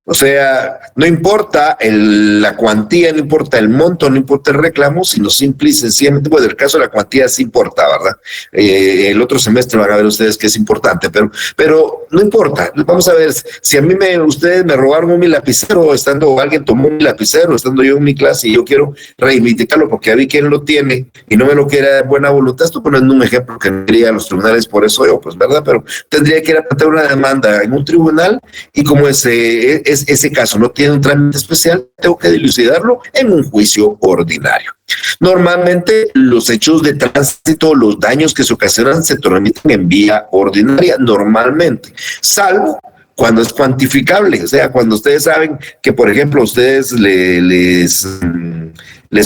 O sea, no importa la cuantía, no importa el monto, no importa el reclamo, sino simple y sencillamente, pues el caso de la cuantía sí importa, ¿verdad? El otro semestre van a ver ustedes que es importante, pero no importa. Vamos a ver, si a mí ustedes me robaron mi lapicero, alguien tomó mi lapicero, estando yo en mi clase y yo quiero reivindicarlo porque ya vi quién lo tiene y no me lo quiere de buena voluntad, esto poniendo un ejemplo que no iría a los tribunales por eso yo, pues, ¿verdad? Pero tendría que ir a plantear una demanda en un tribunal y como ese caso no tiene un trámite especial, tengo que dilucidarlo en un juicio ordinario. Normalmente los hechos de tránsito, los daños que se ocasionan se tramiten en vía ordinaria, normalmente, salvo cuando es cuantificable, o sea, cuando ustedes saben que, por ejemplo, a ustedes les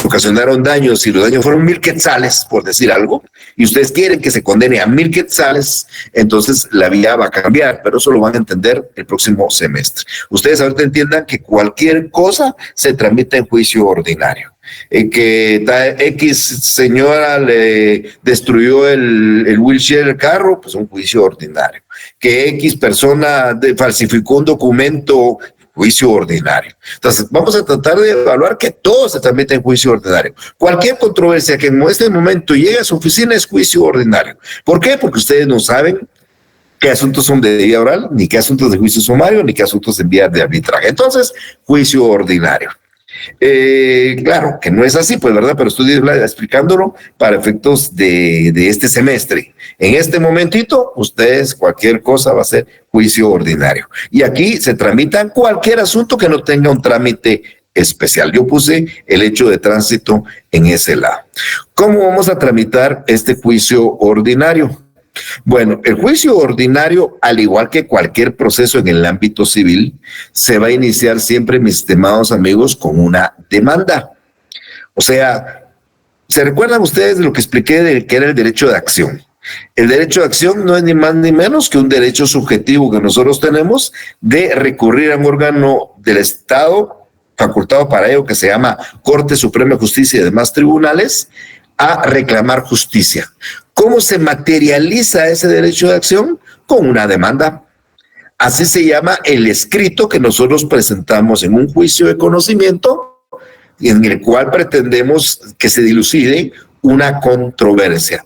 ocasionaron daños y los daños fueron 1,000 quetzales, por decir algo, y ustedes quieren que se condene a 1,000 quetzales, entonces la vía va a cambiar, pero eso lo van a entender el próximo semestre. Ustedes ahorita entiendan que cualquier cosa se tramita en juicio ordinario. Que X señora le destruyó el wheelchair del carro, pues un juicio ordinario. Que X persona falsificó un documento, juicio ordinario. Entonces, vamos a tratar de evaluar que todo se tramita en juicio ordinario. Cualquier controversia que en este momento llegue a su oficina es juicio ordinario. ¿Por qué? Porque ustedes no saben qué asuntos son de vía oral, ni qué asuntos de juicio sumario, ni qué asuntos en vía de arbitraje. Entonces, juicio ordinario. Claro que no es así, pues, ¿verdad? Pero estoy explicándolo para efectos de este semestre. En este momentito, ustedes cualquier cosa va a ser juicio ordinario. Y aquí se tramitan cualquier asunto que no tenga un trámite especial. Yo puse el hecho de tránsito en ese lado. ¿Cómo vamos a tramitar este juicio ordinario? Bueno, el juicio ordinario, al igual que cualquier proceso en el ámbito civil, se va a iniciar siempre, mis estimados amigos, con una demanda. O sea, ¿se recuerdan ustedes de lo que expliqué de que era el derecho de acción? El derecho de acción no es ni más ni menos que un derecho subjetivo que nosotros tenemos de recurrir a un órgano del Estado facultado para ello, que se llama Corte Suprema de Justicia y demás tribunales, a reclamar justicia. ¿Cómo se materializa ese derecho de acción? Con una demanda. Así se llama el escrito que nosotros presentamos en un juicio de conocimiento y en el cual pretendemos que se dilucide una controversia.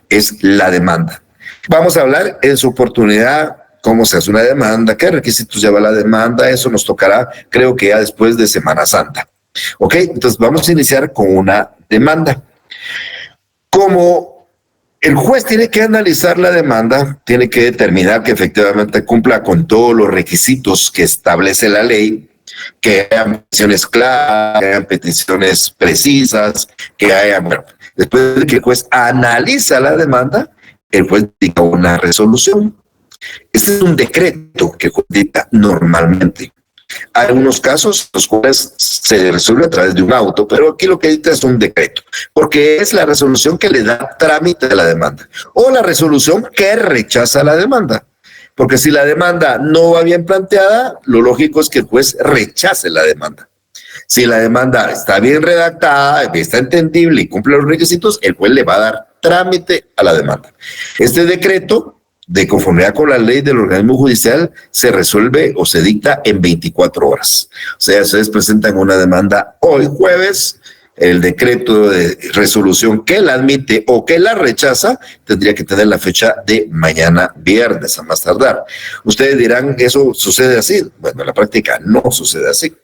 Es la demanda. Vamos a hablar en su oportunidad cómo se hace una demanda, qué requisitos lleva la demanda, eso nos tocará, creo que ya después de Semana Santa. ¿Ok? Entonces vamos a iniciar con una demanda. Como el juez tiene que analizar la demanda, tiene que determinar que efectivamente cumpla con todos los requisitos que establece la ley, que hayan peticiones claras, que hayan peticiones precisas, que hayan, bueno, después de que el juez analiza la demanda, el juez dicta una resolución. Este es un decreto que el juez dicta normalmente. Hay unos casos en los cuales se resuelve a través de un auto, pero aquí lo que dicta es un decreto, porque es la resolución que le da trámite a la demanda, o la resolución que rechaza la demanda. Porque si la demanda no va bien planteada, lo lógico es que el juez rechace la demanda. Si la demanda está bien redactada, está entendible y cumple los requisitos, el juez le va a dar trámite a la demanda. Este decreto, de conformidad con la ley del organismo judicial, se resuelve o se dicta en 24 horas. O sea, ustedes presentan una demanda hoy jueves, el decreto de resolución que la admite o que la rechaza tendría que tener la fecha de mañana viernes a más tardar. Ustedes dirán, ¿eso sucede así? Bueno, en la práctica no sucede así.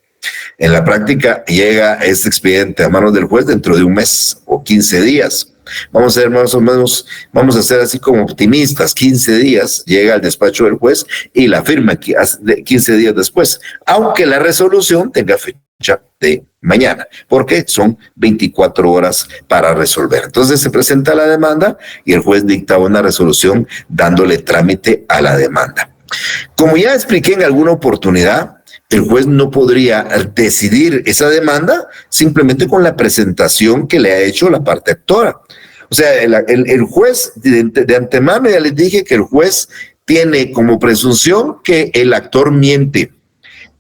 En la práctica llega este expediente a manos del juez dentro de un mes o 15 días. Vamos a ser más o menos, vamos a ser así como optimistas, 15 días llega al despacho del juez y la firma 15 días después, aunque la resolución tenga fecha de mañana, porque son 24 horas para resolver. Entonces se presenta la demanda y el juez dicta una resolución dándole trámite a la demanda. Como ya expliqué en alguna oportunidad, el juez no podría decidir esa demanda simplemente con la presentación que le ha hecho la parte actora. O sea, el juez, de antemano ya les dije que el juez tiene como presunción que el actor miente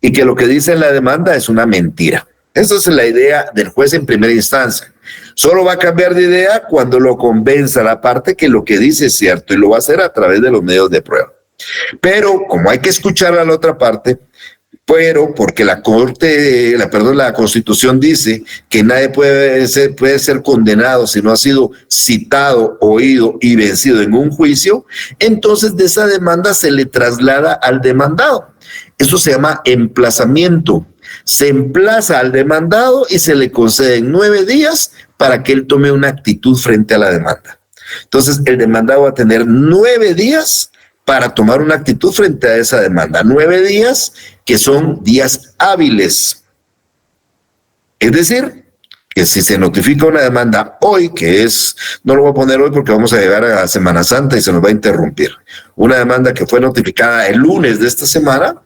y que lo que dice en la demanda es una mentira. Esa es la idea del juez en primera instancia. Solo va a cambiar de idea cuando lo convenza la parte que lo que dice es cierto, y lo va a hacer a través de los medios de prueba. Pero como hay que escuchar a la otra parte, pero porque la Constitución dice que nadie puede ser condenado si no ha sido citado, oído y vencido en un juicio, entonces de esa demanda se le traslada al demandado. Esto se llama emplazamiento. Se emplaza al demandado y se le conceden 9 días para que él tome una actitud frente a la demanda. Entonces el demandado va a tener 9 días para tomar una actitud frente a esa demanda. 9 días que son días hábiles. Es decir, que si se notifica una demanda hoy, que es, no lo voy a poner hoy porque vamos a llegar a Semana Santa y se nos va a interrumpir. Una demanda que fue notificada el lunes de esta semana,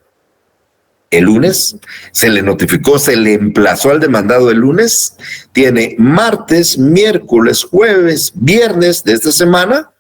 el lunes, se le notificó, se le emplazó al demandado el lunes, tiene martes, miércoles, jueves, viernes de esta semana,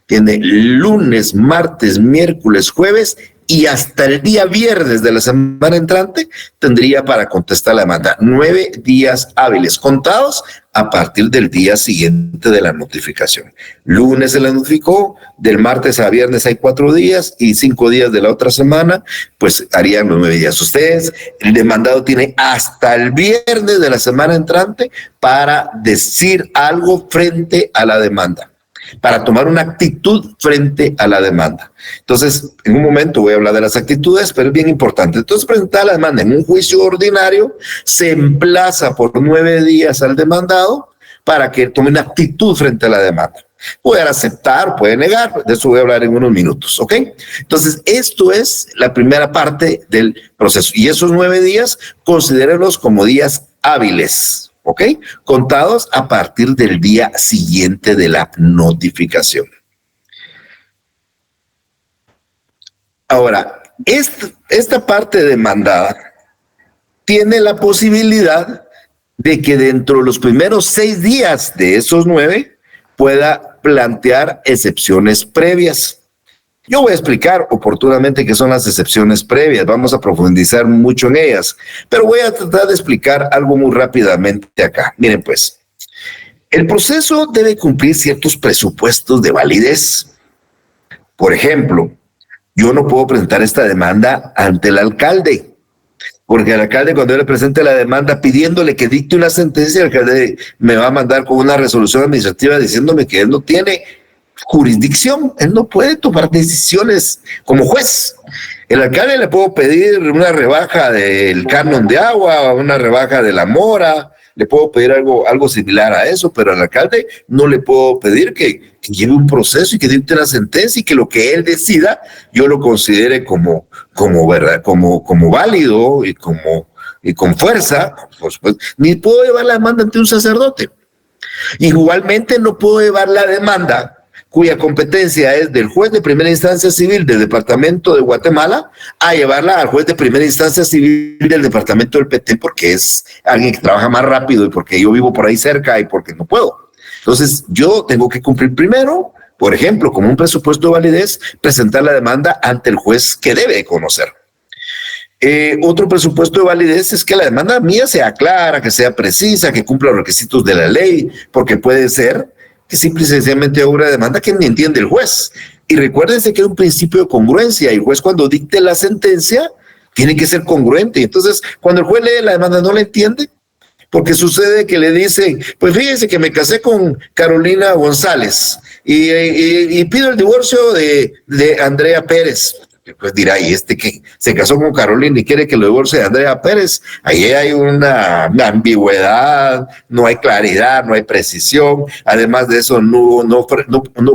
tiene lunes, martes, miércoles, jueves y hasta el día viernes de la semana entrante tendría para contestar la demanda. 9 días hábiles contados a partir del día siguiente de la notificación. Lunes se la notificó, del martes a viernes hay 4 días y 5 días de la otra semana, pues harían los 9 días. Ustedes, el demandado tiene hasta el viernes de la semana entrante para decir algo frente a la demanda, para tomar una actitud frente a la demanda. Entonces, en un momento voy a hablar de las actitudes, pero es bien importante. Entonces, presentar la demanda en un juicio ordinario, se emplaza por 9 días al demandado para que tome una actitud frente a la demanda. Puede aceptar, puede negar, de eso voy a hablar en unos minutos, ¿ok? Entonces, esto es la primera parte del proceso. Y esos 9 días, considérenlos como días hábiles, ¿ok? Contados a partir del día siguiente de la notificación. Ahora, esta parte demandada tiene la posibilidad de que dentro de los primeros 6 días de esos 9 pueda plantear excepciones previas. Yo voy a explicar oportunamente qué son las excepciones previas, vamos a profundizar mucho en ellas, pero voy a tratar de explicar algo muy rápidamente acá. Miren pues, el proceso debe cumplir ciertos presupuestos de validez. Por ejemplo, yo no puedo presentar esta demanda ante el alcalde, porque el alcalde cuando yo le presente la demanda pidiéndole que dicte una sentencia, el alcalde me va a mandar con una resolución administrativa diciéndome que él no tiene jurisdicción, él no puede tomar decisiones como juez. El alcalde le puedo pedir una rebaja del canon de agua, una rebaja de la mora, le puedo pedir algo similar a eso, pero al alcalde no le puedo pedir que lleve un proceso y que dicte una sentencia y que lo que él decida yo lo considere como verdad, como válido y con fuerza. Pues, ni puedo llevar la demanda ante un sacerdote. Igualmente no puedo llevar la demanda cuya competencia es del juez de primera instancia civil del departamento de Guatemala a llevarla al juez de primera instancia civil del departamento del Petén, porque es alguien que trabaja más rápido y porque yo vivo por ahí cerca y porque no puedo. Entonces yo tengo que cumplir primero, por ejemplo, como un presupuesto de validez, presentar la demanda ante el juez que debe conocer. Otro presupuesto de validez es que la demanda mía sea clara, que sea precisa, que cumpla los requisitos de la ley, porque puede ser que simple y sencillamente obra de demanda que ni entiende el juez. Y recuérdense que hay un principio de congruencia, y el juez cuando dicte la sentencia tiene que ser congruente. Entonces, cuando el juez lee la demanda no la entiende, porque sucede que le dicen, pues fíjese que me casé con Carolina González y pido el divorcio de Andrea Pérez. Pues dirá, y que se casó con Carolina y quiere que lo divorcie de Andrea Pérez, ahí hay una ambigüedad, no hay claridad, no hay precisión. Además de eso, no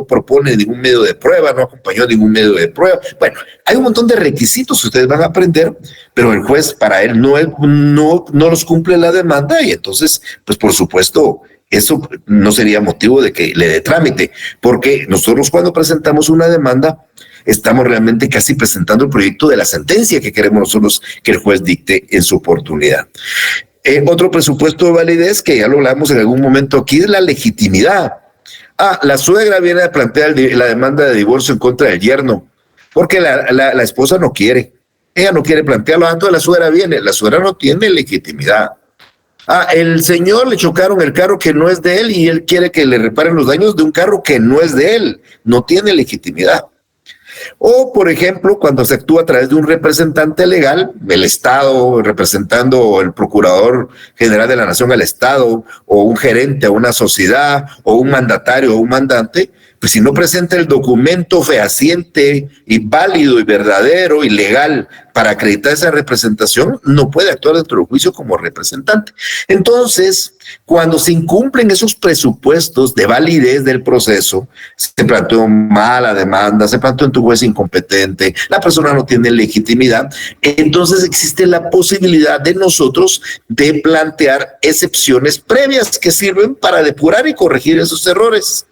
propone ningún medio de prueba, no acompañó ningún medio de prueba. Bueno, hay un montón de requisitos que ustedes van a aprender, pero el juez, para él, no los cumple la demanda, y entonces, pues por supuesto, eso no sería motivo de que le dé trámite, porque nosotros cuando presentamos una demanda, estamos realmente casi presentando el proyecto de la sentencia que queremos nosotros que el juez dicte en su oportunidad. Otro presupuesto de validez, que ya lo hablamos en algún momento aquí, es la legitimidad. La suegra viene a plantear la demanda de divorcio en contra del yerno, porque la esposa no quiere. Ella no quiere plantearlo, entonces la suegra viene. La suegra no tiene legitimidad. El señor le chocaron el carro que no es de él y él quiere que le reparen los daños de un carro que no es de él. No tiene legitimidad. O, por ejemplo, cuando se actúa a través de un representante legal, el Estado representando el Procurador General de la Nación al Estado, o un gerente a una sociedad, o un mandatario o un mandante, pues si no presenta el documento fehaciente y válido y verdadero y legal para acreditar esa representación, no puede actuar dentro del juicio como representante. Entonces, cuando se incumplen esos presupuestos de validez del proceso, se planteó mala demanda, se planteó ante un juez incompetente, la persona no tiene legitimidad, entonces existe la posibilidad de nosotros de plantear excepciones previas que sirven para depurar y corregir esos errores.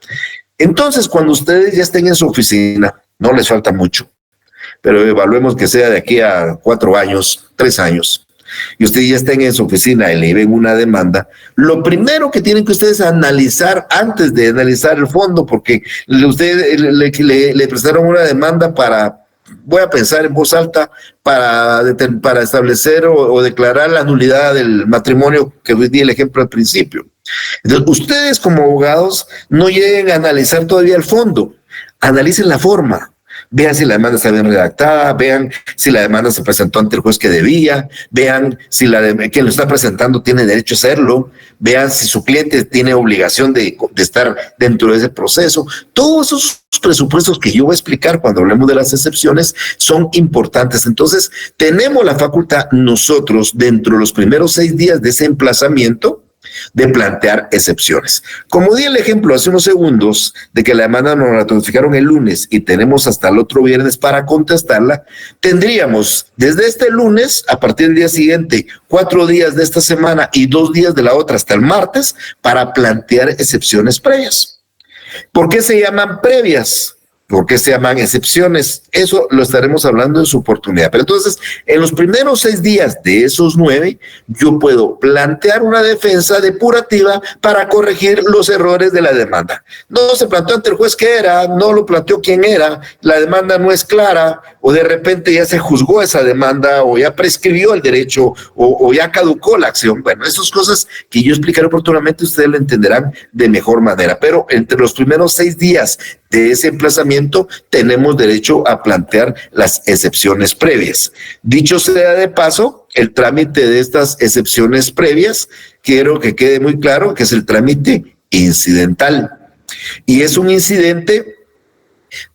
Entonces, cuando ustedes ya estén en su oficina, no les falta mucho, pero evaluemos que sea de aquí a 4 años, 3 años, y ustedes ya estén en su oficina y le ven una demanda, lo primero que tienen que ustedes analizar antes de analizar el fondo, porque ustedes le prestaron una demanda para, voy a pensar en voz alta, para establecer o declarar la nulidad del matrimonio, que hoy di el ejemplo al principio. Entonces, ustedes como abogados no lleguen a analizar todavía el fondo, analicen la forma. Vean si la demanda está bien redactada, vean si la demanda se presentó ante el juez que debía, vean si quien lo está presentando tiene derecho a hacerlo, vean si su cliente tiene obligación de estar dentro de ese proceso. Todos esos presupuestos que yo voy a explicar cuando hablemos de las excepciones son importantes. Entonces, tenemos la facultad nosotros, dentro de los primeros 6 días de ese emplazamiento, de plantear excepciones. Como di el ejemplo hace unos segundos de que la demanda nos la notificaron el lunes y tenemos hasta el otro viernes para contestarla, tendríamos desde este lunes, a partir del día siguiente, 4 días de esta semana y 2 días de la otra hasta el martes para plantear excepciones previas. ¿Por qué se llaman previas? ¿Por qué se llaman excepciones? Eso lo estaremos hablando en su oportunidad. Pero entonces, en los primeros 6 días de esos 9, yo puedo plantear una defensa depurativa para corregir los errores de la demanda. No se planteó ante el juez qué era, no lo planteó quién era, la demanda no es clara, o de repente ya se juzgó esa demanda, o ya prescribió el derecho, o ya caducó la acción. Bueno, esas cosas que yo explicaré oportunamente, ustedes lo entenderán de mejor manera. Pero entre los primeros 6 días de ese emplazamiento tenemos derecho a plantear las excepciones previas. Dicho sea de paso, el trámite de estas excepciones previas, quiero que quede muy claro que es el trámite incidental. Y es un incidente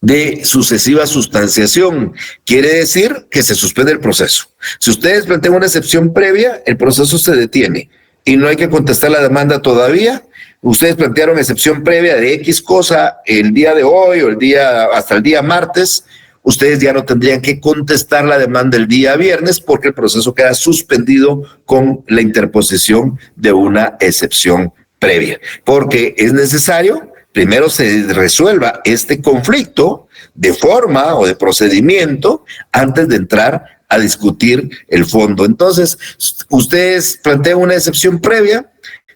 de sucesiva sustanciación. Quiere decir que se suspende el proceso. Si ustedes plantean una excepción previa, el proceso se detiene y no hay que contestar la demanda todavía. Ustedes plantearon excepción previa de X cosa el día de hoy o hasta el día martes, ustedes ya no tendrían que contestar la demanda el día viernes porque el proceso queda suspendido con la interposición de una excepción previa. Porque es necesario, primero se resuelva este conflicto de forma o de procedimiento antes de entrar a discutir el fondo. Entonces, ustedes plantean una excepción previa,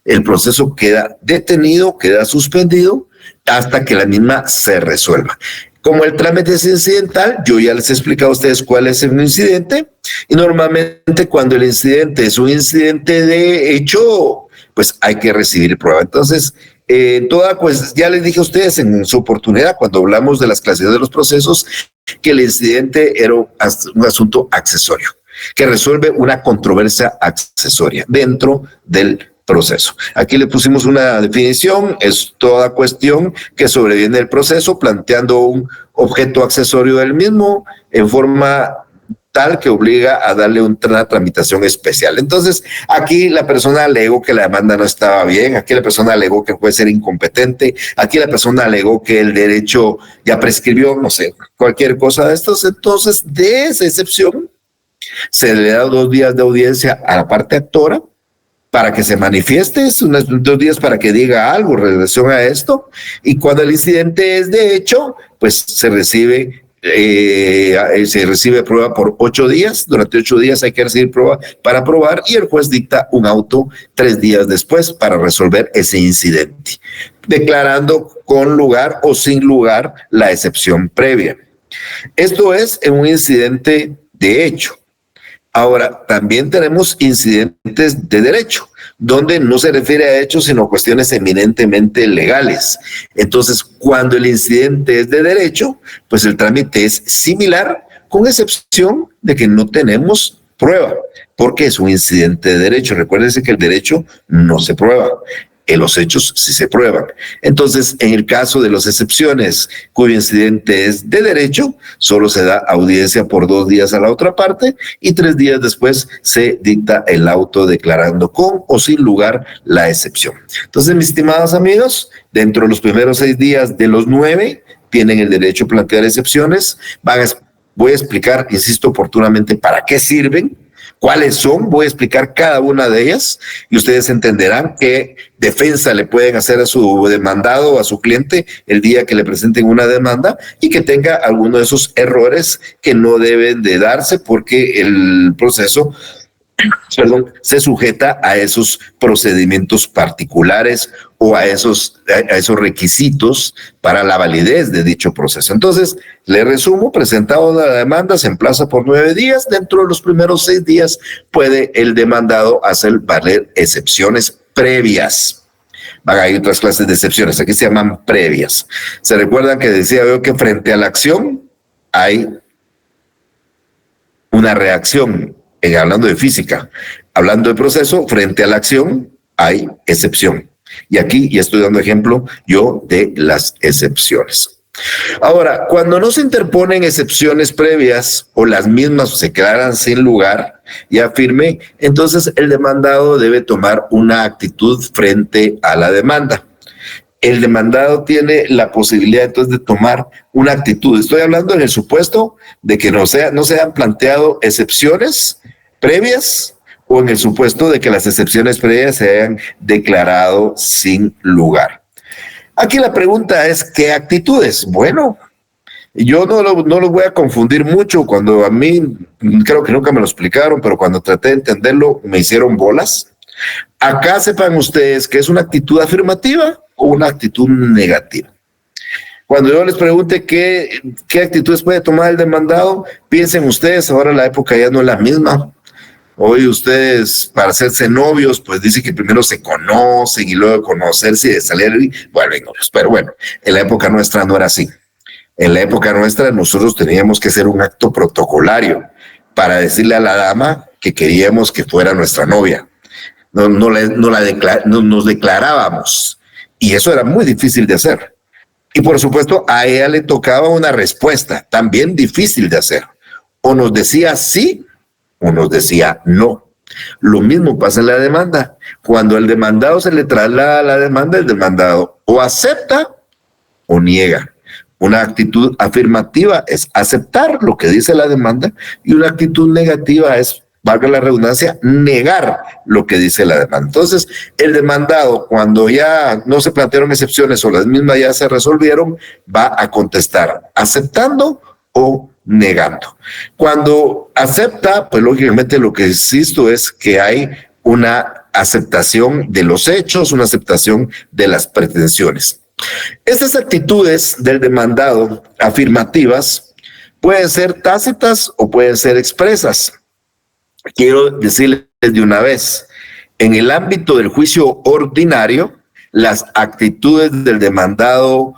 el proceso queda detenido, queda suspendido hasta que la misma se resuelva. Como el trámite es incidental, yo ya les he explicado a ustedes cuál es un incidente, y normalmente cuando el incidente es un incidente de hecho, pues hay que recibir prueba. Entonces, pues ya les dije a ustedes en su oportunidad, cuando hablamos de las clasificaciones de los procesos, que el incidente era un asunto accesorio, que resuelve una controversia accesoria dentro del proceso. Aquí le pusimos una definición: es toda cuestión que sobreviene del proceso planteando un objeto accesorio del mismo en forma tal que obliga a darle una tramitación especial. Entonces, aquí la persona alegó que la demanda no estaba bien, aquí la persona alegó que puede ser incompetente, aquí la persona alegó que el derecho ya prescribió, no sé, cualquier cosa de estos. Entonces, de esa excepción, se le da 2 días de audiencia a la parte actora para que se manifieste, 2 días para que diga algo en relación a esto, y cuando el incidente es de hecho, pues se recibe prueba por 8 días. Durante 8 días hay que recibir prueba para probar, y el juez dicta un auto 3 días después para resolver ese incidente, declarando con lugar o sin lugar la excepción previa. Esto es en un incidente de hecho. Ahora, también tenemos incidentes de derecho, donde no se refiere a hechos, sino a cuestiones eminentemente legales. Entonces, cuando el incidente es de derecho, pues el trámite es similar, con excepción de que no tenemos prueba, porque es un incidente de derecho. Recuérdense que el derecho no se prueba. Los hechos sí se prueban. Entonces, en el caso de las excepciones cuyo incidente es de derecho, solo se da audiencia por 2 días a la otra parte, y 3 días después se dicta el auto declarando con o sin lugar la excepción. Entonces, mis estimados amigos, dentro de los primeros 6 días de los 9, tienen el derecho a plantear excepciones. Voy a explicar, insisto, oportunamente para qué sirven, cuáles son, voy a explicar cada una de ellas, y ustedes entenderán qué defensa le pueden hacer a su demandado o a su cliente el día que le presenten una demanda, y que tenga alguno de esos errores que no deben de darse, porque el proceso se sujeta a esos procedimientos particulares o a esos requisitos para la validez de dicho proceso. Entonces, le resumo: presentado la demanda, se emplaza por 9 días. Dentro de los primeros 6 días puede el demandado hacer valer excepciones previas. Hay otras clases de excepciones, aquí se llaman previas. ¿Se recuerdan que decía yo que frente a la acción hay una reacción? Hablando de física, hablando de proceso, frente a la acción hay excepción. Y aquí ya estoy dando ejemplo yo de las excepciones. Ahora, cuando no se interponen excepciones previas o las mismas se quedaran sin lugar, ya firme, entonces el demandado debe tomar una actitud frente a la demanda. El demandado tiene la posibilidad entonces de tomar una actitud. Estoy hablando en el supuesto de que no se han planteado excepciones previas, o en el supuesto de que las excepciones previas se hayan declarado sin lugar. Aquí la pregunta es, ¿qué actitudes? Bueno, yo no lo voy a confundir mucho. Cuando a mí, creo que nunca me lo explicaron, pero cuando traté de entenderlo, me hicieron bolas. Acá sepan ustedes que es una actitud afirmativa o una actitud negativa. Cuando yo les pregunte qué actitudes puede tomar el demandado, piensen ustedes, ahora la época ya no es la misma. Hoy ustedes, para hacerse novios, pues dicen que primero se conocen y luego conocerse y de salir y vuelven novios. Pero bueno, en la época nuestra no era así. En la época nuestra nosotros teníamos que hacer un acto protocolario para decirle a la dama que queríamos que fuera nuestra novia. Nos declarábamos, y eso era muy difícil de hacer. Y por supuesto a ella le tocaba una respuesta también difícil de hacer. O nos decía sí o nos decía no. Lo mismo pasa en la demanda. Cuando al demandado se le traslada la demanda, el demandado o acepta o niega. Una actitud afirmativa es aceptar lo que dice la demanda, y una actitud negativa es, valga la redundancia, negar lo que dice la demanda. Entonces, el demandado, cuando ya no se plantearon excepciones o las mismas ya se resolvieron, va a contestar aceptando o negando. Cuando acepta, pues lógicamente lo que insisto es que hay una aceptación de los hechos, una aceptación de las pretensiones. Estas actitudes del demandado afirmativas pueden ser tácitas o pueden ser expresas. Quiero decirles de una vez, en el ámbito del juicio ordinario, las actitudes del demandado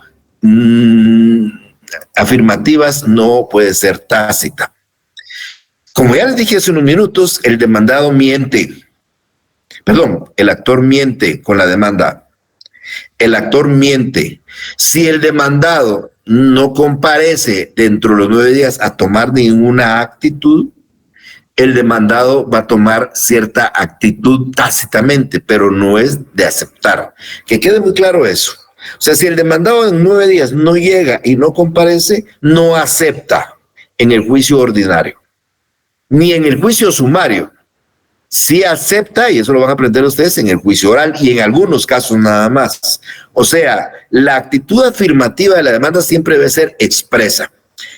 afirmativas no puede ser tácita. Como ya les dije hace unos minutos, el demandado miente. Perdón, el actor miente con la demanda. El actor miente. Si el demandado no comparece dentro de los 9 días a tomar ninguna actitud, el demandado va a tomar cierta actitud tácitamente, pero no es de aceptar. Que quede muy claro eso. O sea, si el demandado en 9 días no llega y no comparece, no acepta en el juicio ordinario, ni en el juicio sumario. Sí acepta, y eso lo van a aprender ustedes, en el juicio oral y en algunos casos nada más. O sea, la actitud afirmativa de la demanda siempre debe ser expresa.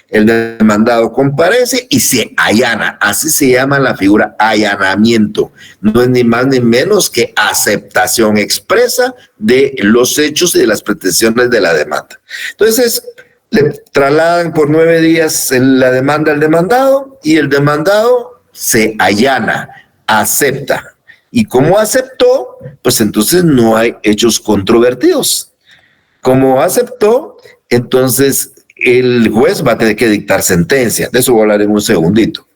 El demandado comparece y se allana, así se llama la figura allanamiento. No es ni más ni menos que aceptación expresa de los hechos y de las pretensiones de la demanda. Entonces, le trasladan por 9 días la demanda al demandado y el demandado se allana, acepta. Y como aceptó, pues entonces no hay hechos controvertidos. Como aceptó, entonces el juez va a tener que dictar sentencia. De eso voy a hablar en un segundito.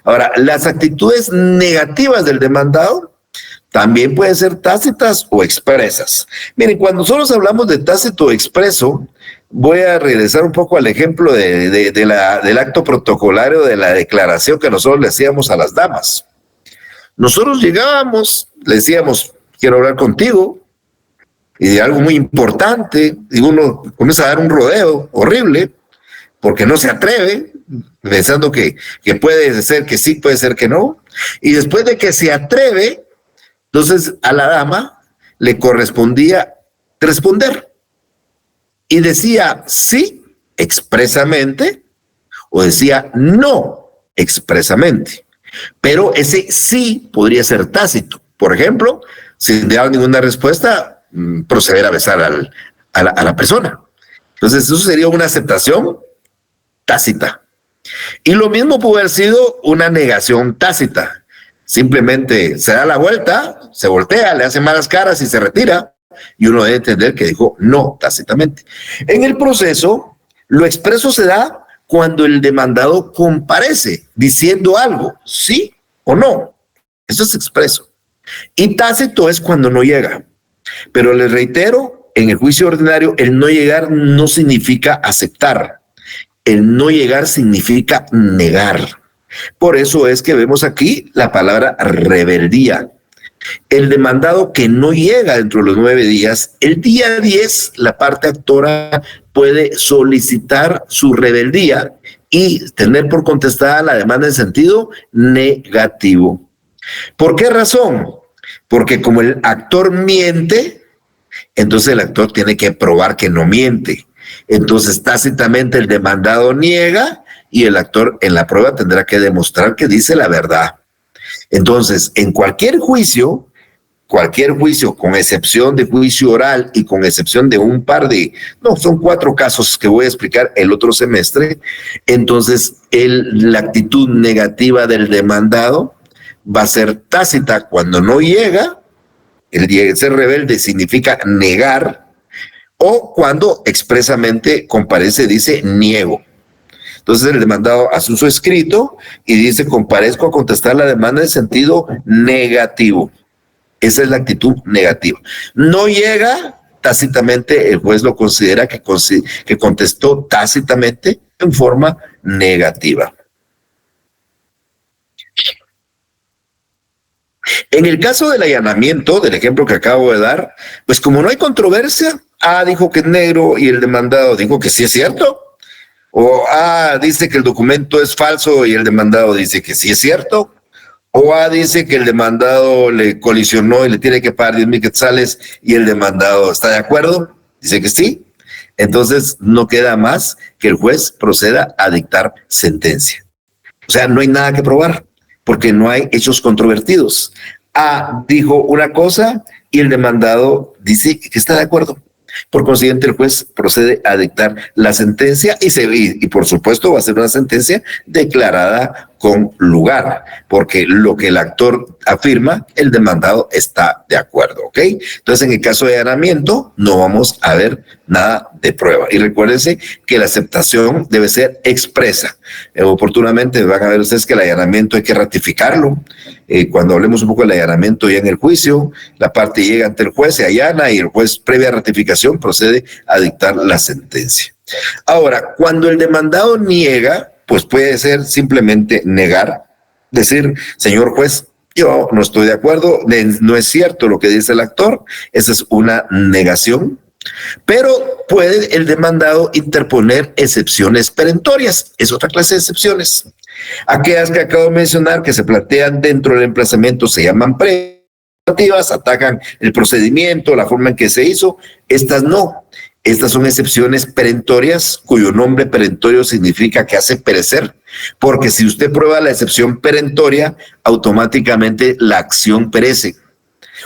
Ahora, las actitudes negativas del demandado también pueden ser tácitas o expresas. Miren, cuando nosotros hablamos de tácito o expreso, voy a regresar un poco al ejemplo del acto protocolario de la declaración que nosotros le hacíamos a las damas. Nosotros llegábamos, le decíamos, quiero hablar contigo, y de algo muy importante, y uno comienza a dar un rodeo horrible, porque no se atreve, pensando que puede ser que sí, puede ser que no, y después de que se atreve, entonces a la dama le correspondía responder, y decía sí expresamente, o decía no expresamente, pero ese sí podría ser tácito. Por ejemplo, sin dar ninguna respuesta, proceder a besar a la persona. Entonces, eso sería una aceptación tácita. Y lo mismo puede haber sido una negación tácita. Simplemente se da la vuelta, se voltea, le hace malas caras y se retira. Y uno debe entender que dijo no tácitamente. En el proceso, lo expreso se da cuando el demandado comparece diciendo algo, sí o no. Eso es expreso. Y tácito es cuando no llega. Pero les reitero, en el juicio ordinario, el no llegar no significa aceptar. El no llegar significa negar. Por eso es que vemos aquí la palabra rebeldía. El demandado que no llega dentro de los 9 días, el día 10, la parte actora puede solicitar su rebeldía y tener por contestada la demanda en sentido negativo. ¿Por qué razón? Porque como el actor miente, entonces el actor tiene que probar que no miente. Entonces tácitamente el demandado niega y el actor en la prueba tendrá que demostrar que dice la verdad. Entonces, en cualquier juicio, con excepción de juicio oral y con excepción de un par de, no, son 4 casos que voy a explicar el otro semestre, entonces la actitud negativa del demandado va a ser tácita cuando no llega, el ser rebelde significa negar, o cuando expresamente comparece, dice niego. Entonces el demandado hace uso escrito y dice comparezco a contestar la demanda en sentido negativo. Esa es la actitud negativa. No llega, tácitamente el juez lo considera que contestó tácitamente en forma negativa. En el caso del allanamiento, del ejemplo que acabo de dar, pues como no hay controversia, A dijo que es negro y el demandado dijo que sí es cierto, o A dice que el documento es falso y el demandado dice que sí es cierto, o A dice que el demandado le colisionó y le tiene que pagar 10,000 quetzales y el demandado está de acuerdo, dice que sí, entonces no queda más que el juez proceda a dictar sentencia. O sea, no hay nada que probar, porque no hay hechos controvertidos. A dijo una cosa y el demandado dice que está de acuerdo. Por consiguiente, el juez procede a dictar la sentencia y por supuesto va a ser una sentencia declarada con lugar, porque lo que el actor afirma, el demandado está de acuerdo, ¿ok? Entonces, en el caso de allanamiento, no vamos a ver nada de prueba. Y recuérdense que la aceptación debe ser expresa. Oportunamente van a ver ustedes que el allanamiento hay que ratificarlo. Cuando hablemos un poco del allanamiento ya en el juicio, la parte llega ante el juez, se allana y el juez, previa ratificación, procede a dictar la sentencia. Ahora, cuando el demandado niega, pues puede ser simplemente negar, decir, señor juez, yo no estoy de acuerdo, no es cierto lo que dice el actor, esa es una negación, pero puede el demandado interponer excepciones perentorias, es otra clase de excepciones. Aquellas que acabo de mencionar que se plantean dentro del emplazamiento se llaman preventivas, atacan el procedimiento, la forma en que se hizo, estas no. Estas son excepciones perentorias, cuyo nombre perentorio significa que hace perecer, porque si usted prueba la excepción perentoria, automáticamente la acción perece.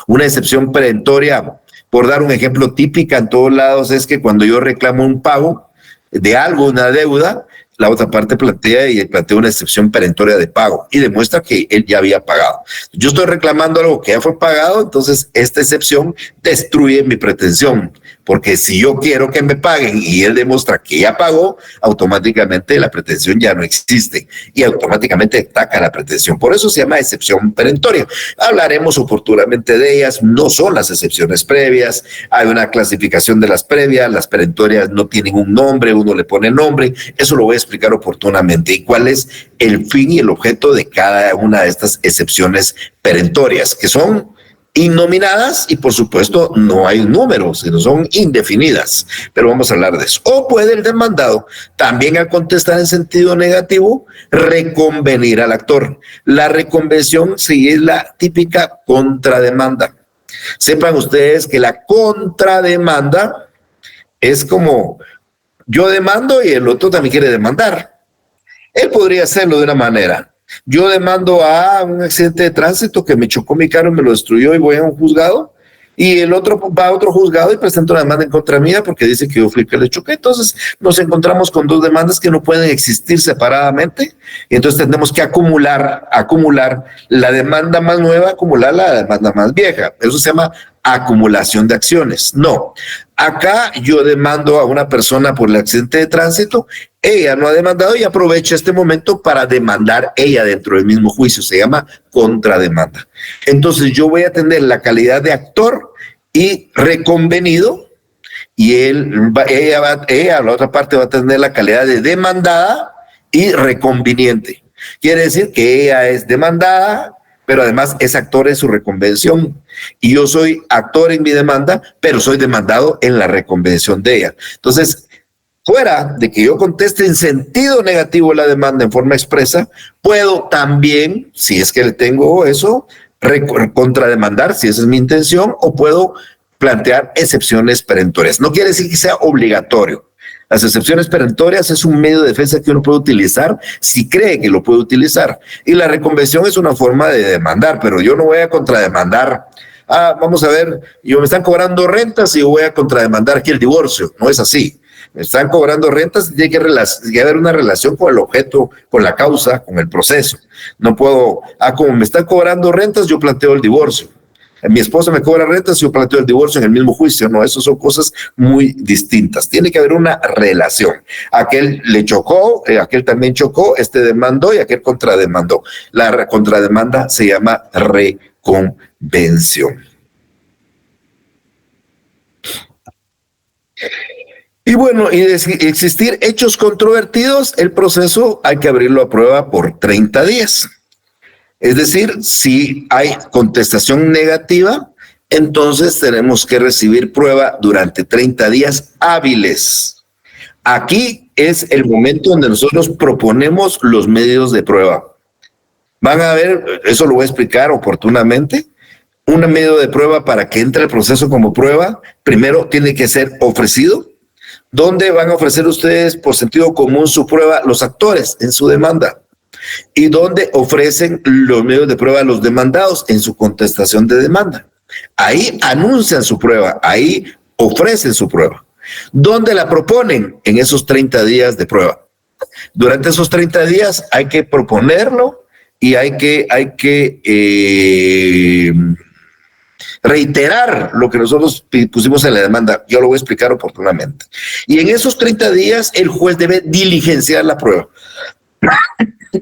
Una excepción perentoria, por dar un ejemplo típica en todos lados, es que cuando yo reclamo un pago de algo, una deuda, la otra parte plantea una excepción perentoria de pago y demuestra que él ya había pagado. Yo estoy reclamando algo que ya fue pagado, entonces esta excepción destruye mi pretensión, porque si yo quiero que me paguen y él demuestra que ya pagó, automáticamente la pretensión ya no existe y automáticamente ataca la pretensión. Por eso se llama excepción perentoria. Hablaremos oportunamente de ellas, no son las excepciones previas, hay una clasificación de las previas, las perentorias no tienen un nombre, uno le pone nombre, eso lo voy a explicar oportunamente y cuál es el fin y el objeto de cada una de estas excepciones perentorias, que son innominadas y por supuesto no hay números, sino son indefinidas, pero vamos a hablar de eso. O puede el demandado también al contestar en sentido negativo reconvenir al actor. La reconvención sí es la típica contrademanda. Sepan ustedes que la contrademanda es como yo demando y el otro también quiere demandar. Él podría hacerlo de una manera. Yo demando a un accidente de tránsito que me chocó mi carro, me lo destruyó y voy a un juzgado, y el otro va a otro juzgado y presenta una demanda en contra mía porque dice que yo fui el que le choqué. Entonces nos encontramos con dos demandas que no pueden existir separadamente y entonces tenemos que acumular la demanda más nueva, acumular la demanda más vieja. Eso se llama acumulación de acciones. No, acá yo demando a una persona por el accidente de tránsito, ella no ha demandado y aprovecha este momento para demandar ella dentro del mismo juicio, se llama contrademanda. Entonces yo voy a tener la calidad de actor y reconvenido y ella, la otra parte va a tener la calidad de demandada y reconveniente. Quiere decir que ella es demandada, pero además es actor en su reconvención. Y yo soy actor en mi demanda, pero soy demandado en la reconvención de ella. Entonces, fuera de que yo conteste en sentido negativo la demanda en forma expresa, puedo también, si es que le tengo eso, contrademandar, si esa es mi intención, o puedo plantear excepciones perentorias. No quiere decir que sea obligatorio. Las excepciones perentorias es un medio de defensa que uno puede utilizar si cree que lo puede utilizar. Y la reconvención es una forma de demandar, pero yo no voy a contrademandar. Vamos a ver, me están cobrando rentas y yo voy a contrademandar aquí el divorcio. No es así. Me están cobrando rentas, tiene que haber una relación con el objeto, con la causa, con el proceso. No puedo, como me están cobrando rentas, yo planteo el divorcio. Mi esposa me cobra rentas y yo planteo el divorcio en el mismo juicio. No, eso son cosas muy distintas. Tiene que haber una relación. Aquel le chocó, aquel también chocó, este demandó y aquel contrademandó. La contrademanda se llama reconvención. Y bueno, y de existir hechos controvertidos, el proceso hay que abrirlo a prueba por 30 días. Es decir, si hay contestación negativa, entonces tenemos que recibir prueba durante 30 días hábiles. Aquí es el momento donde nosotros proponemos los medios de prueba. Van a ver, eso lo voy a explicar oportunamente. Un medio de prueba para que entre el proceso como prueba, primero tiene que ser ofrecido. ¿Dónde van a ofrecer ustedes por sentido común su prueba? Los actores en su demanda. ¿Y dónde ofrecen los medios de prueba a los demandados? En su contestación de demanda. Ahí anuncian su prueba, ahí ofrecen su prueba. ¿Dónde la proponen? En esos 30 días de prueba. Durante esos 30 días hay que proponerlo y hay que reiterar lo que nosotros pusimos en la demanda. Yo lo voy a explicar oportunamente. Y en esos 30 días el juez debe diligenciar la prueba.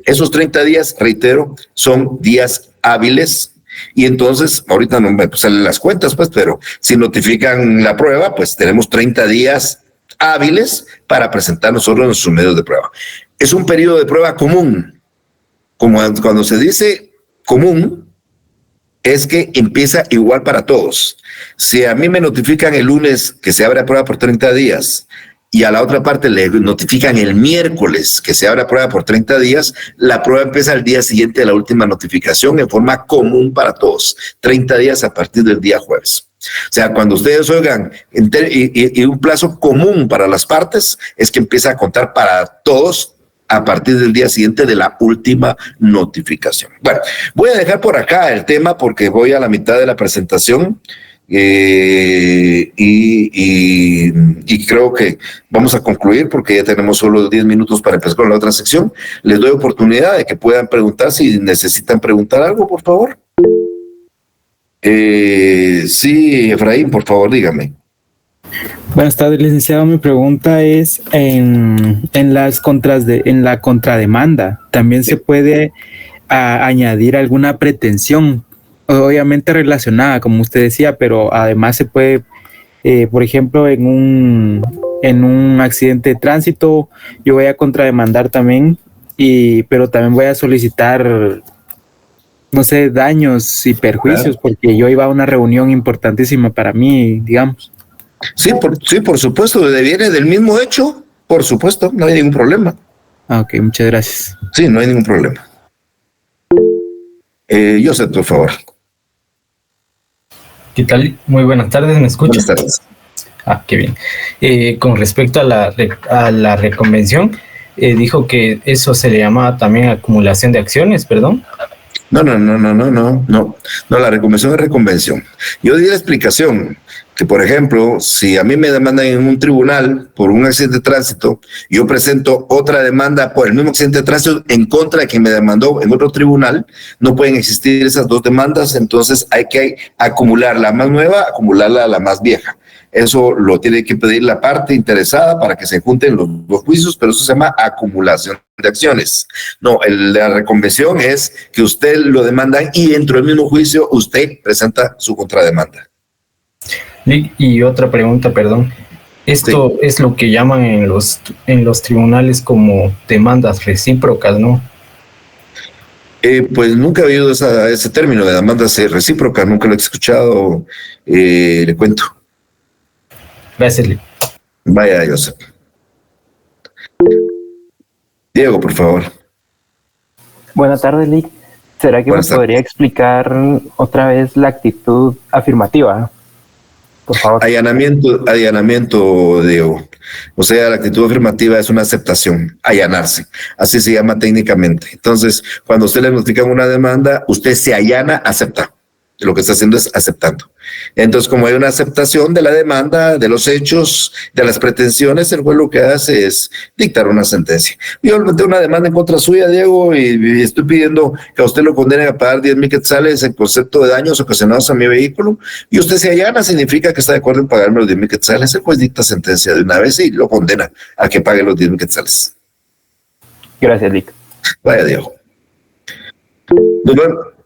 Esos 30 días, reitero, son días hábiles. Y entonces, ahorita no me salen las cuentas, pues, pero si notifican la prueba, pues tenemos 30 días hábiles para presentar nosotros nuestros medios de prueba. Es un periodo de prueba común. Como cuando se dice común, es que empieza igual para todos. Si a mí me notifican el lunes que se abre la prueba por 30 días y a la otra parte le notifican el miércoles que se abre la prueba por 30 días, la prueba empieza al día siguiente de la última notificación en forma común para todos. 30 días a partir del día jueves. O sea, cuando ustedes oigan y un plazo común para las partes, es que empieza a contar para todos a partir del día siguiente de la última notificación. Bueno, voy a dejar por acá el tema porque voy a la mitad de la presentación y creo que vamos a concluir porque ya tenemos solo 10 minutos para empezar con la otra sección. Les doy oportunidad de que puedan preguntar si necesitan preguntar algo, por favor. Sí, Efraín, por favor, dígame. Buenas tardes, licenciado. Mi pregunta es en la contrademanda, ¿también se puede añadir alguna pretensión? Obviamente relacionada, como usted decía, pero además se puede, por ejemplo, en un accidente de tránsito, yo voy a contrademandar también, pero también voy a solicitar, no sé, daños y perjuicios, porque yo iba a una reunión importantísima para mí, digamos. Sí, por supuesto, viene del mismo hecho, por supuesto, no hay ningún problema. Ok, muchas gracias. Sí, no hay ningún problema. Joseph, por favor. ¿Qué tal? Muy buenas tardes, ¿me escuchan? Buenas tardes. Qué bien. Con respecto a la reconvención, dijo que eso se le llama también acumulación de acciones, perdón. No, la reconvención es reconvención. Yo di la explicación que, por ejemplo, si a mí me demandan en un tribunal por un accidente de tránsito, yo presento otra demanda por el mismo accidente de tránsito en contra de quien me demandó en otro tribunal, no pueden existir esas dos demandas, entonces hay que acumular la más nueva, acumularla a la más vieja. Eso lo tiene que pedir la parte interesada para que se junten los dos juicios, pero eso se llama acumulación de acciones. No, la reconvención es que usted lo demanda y dentro del mismo juicio usted presenta su contrademanda. Y otra pregunta, perdón. Esto sí es lo que llaman en los tribunales como demandas recíprocas, ¿no? Pues nunca he oído ese término de demandas recíprocas, nunca lo he escuchado, le cuento. Gracias, Lick. Vaya, Joseph. Diego, por favor. Buenas tardes, Lick. ¿Será que me podría explicar otra vez la actitud afirmativa? Por favor. Allanamiento, Diego. O sea, la actitud afirmativa es una aceptación, allanarse. Así se llama técnicamente. Entonces, cuando usted le notifican una demanda, usted se allana, acepta. Lo que está haciendo es aceptando. Entonces, como hay una aceptación de la demanda, de los hechos, de las pretensiones, el juez lo que hace es dictar una sentencia. Yo le metí una demanda en contra suya, Diego, y estoy pidiendo que a usted lo condenen a pagar 10,000 quetzales en concepto de daños ocasionados a mi vehículo, y usted se allana, significa que está de acuerdo en pagarme los 10,000 quetzales. El juez dicta sentencia de una vez y lo condena a que pague los 10,000 quetzales. Gracias, Lick. Vaya, Diego.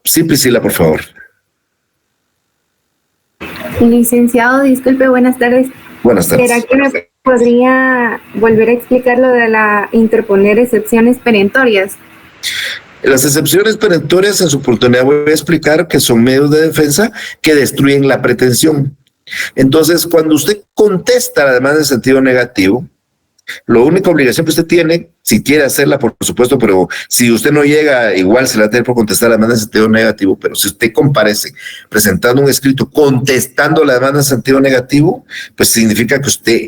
Sí, Priscila, por favor. Licenciado, disculpe, buenas tardes. Buenas tardes. ¿Será que me podría volver a explicar lo de la interponer excepciones perentorias? Las excepciones perentorias, en su oportunidad voy a explicar que son medios de defensa que destruyen la pretensión. Entonces, cuando usted contesta la demanda en sentido negativo, la única obligación que usted tiene, si quiere hacerla, por supuesto, pero si usted no llega, igual se la va a tener por contestar la demanda en sentido negativo, pero si usted comparece presentando un escrito contestando la demanda en sentido negativo, pues significa que usted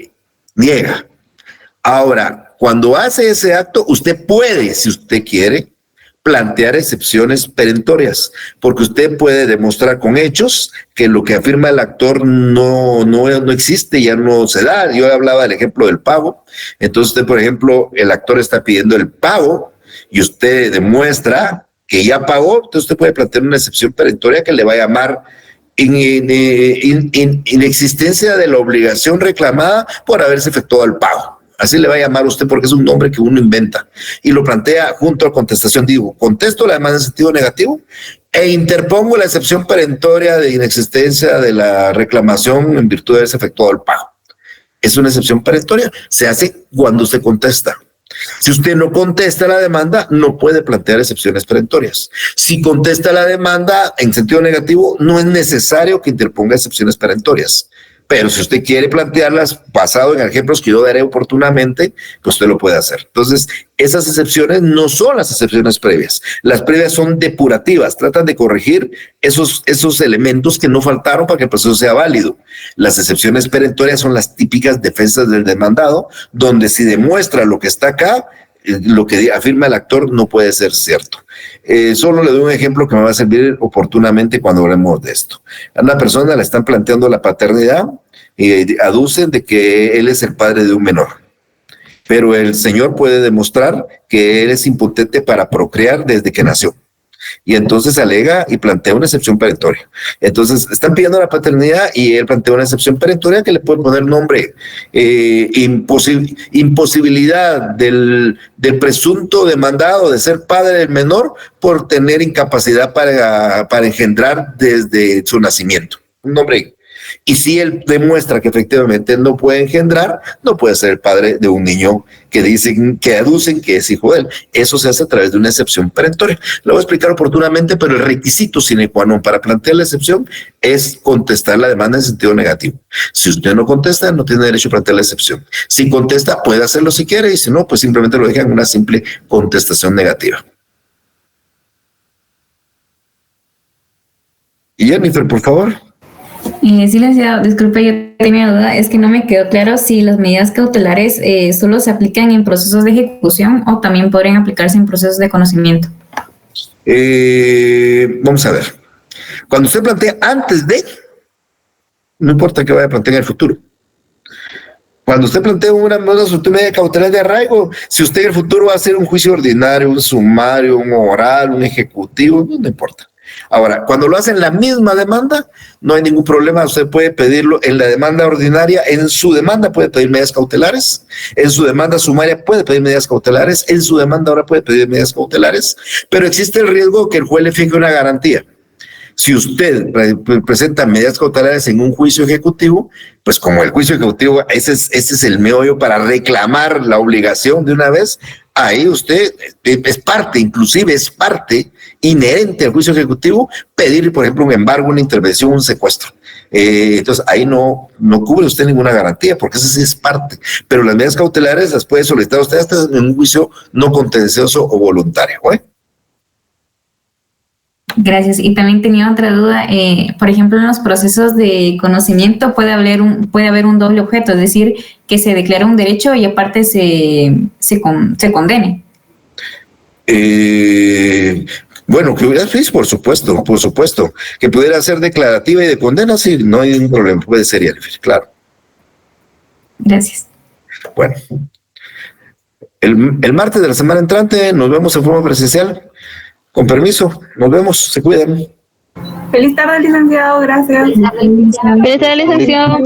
niega. Ahora, cuando hace ese acto, usted puede, si usted quiere, plantear excepciones perentorias, porque usted puede demostrar con hechos que lo que afirma el actor no existe, ya no se da. Yo hablaba del ejemplo del pago. Entonces usted, por ejemplo, el actor está pidiendo el pago y usted demuestra que ya pagó, entonces usted puede plantear una excepción perentoria que le va a llamar inexistencia de la obligación reclamada por haberse efectuado el pago. Así le va a llamar usted porque es un nombre que uno inventa y lo plantea junto a contestación. Digo, contesto la demanda en sentido negativo e interpongo la excepción perentoria de inexistencia de la reclamación en virtud de haberse efectuado el pago. Es una excepción perentoria, se hace cuando usted contesta. Si usted no contesta la demanda, no puede plantear excepciones perentorias. Si contesta la demanda en sentido negativo, no es necesario que interponga excepciones perentorias. Pero si usted quiere plantearlas basado en ejemplos que yo daré oportunamente, pues usted lo puede hacer. Entonces, esas excepciones no son las excepciones previas. Las previas son depurativas, tratan de corregir esos elementos que no faltaron para que el proceso sea válido. Las excepciones perentorias son las típicas defensas del demandado, donde si demuestra lo que está acá, lo que afirma el actor no puede ser cierto. Solo le doy un ejemplo que me va a servir oportunamente cuando hablemos de esto. A una persona le están planteando la paternidad y aducen de que él es el padre de un menor, pero el señor puede demostrar que él es impotente para procrear desde que nació. Y entonces alega y plantea una excepción perentoria. Entonces están pidiendo la paternidad y él plantea una excepción perentoria que le puede poner nombre imposibilidad del presunto demandado de ser padre del menor por tener incapacidad para engendrar desde su nacimiento. Un nombre. Y si él demuestra que efectivamente no puede engendrar, no puede ser el padre de un niño que aducen que es hijo de él. Eso se hace a través de una excepción perentoria. Lo voy a explicar oportunamente, pero el requisito sine qua non para plantear la excepción es contestar la demanda en sentido negativo. Si usted no contesta, no tiene derecho a plantear la excepción. Si contesta, puede hacerlo si quiere, y si no, pues simplemente lo deja en una simple contestación negativa. Y Jennifer, por favor. Sí, licenciado, disculpe, yo tenía duda, es que no me quedó claro si las medidas cautelares solo se aplican en procesos de ejecución o también podrían aplicarse en procesos de conocimiento. Vamos a ver. Cuando usted plantea antes de, no importa que vaya a plantear en el futuro. Cuando usted plantea una medida cautelar de arraigo, si usted en el futuro va a hacer un juicio ordinario, un sumario, un oral, un ejecutivo, no importa. Ahora, cuando lo hace en la misma demanda, no hay ningún problema. Usted puede pedirlo en la demanda ordinaria, en su demanda puede pedir medidas cautelares, en su demanda sumaria puede pedir medidas cautelares, en su demanda ahora puede pedir medidas cautelares, pero existe el riesgo que el juez le fije una garantía. Si usted presenta medidas cautelares en un juicio ejecutivo, pues como el juicio ejecutivo, ese es el meollo para reclamar la obligación de una vez, ahí usted es parte, inclusive es parte inherente al juicio ejecutivo, pedir, por ejemplo, un embargo, una intervención, un secuestro. Entonces, ahí no cubre usted ninguna garantía, porque esa sí es parte. Pero las medidas cautelares las puede solicitar usted hasta en un juicio no contencioso o voluntario, ¿eh? Gracias. Y también tenía otra duda. Por ejemplo, en los procesos de conocimiento puede haber un doble objeto, es decir, que se declara un derecho y aparte se condene. Bueno, que hubiera, sí, por supuesto, que pudiera ser declarativa y de condena, sí, no hay ningún problema, puede ser, claro. Gracias. Bueno, el martes de la semana entrante nos vemos en forma presencial. Con permiso, nos vemos, se cuidan. Feliz tarde, licenciado, gracias. Feliz tarde, licenciado.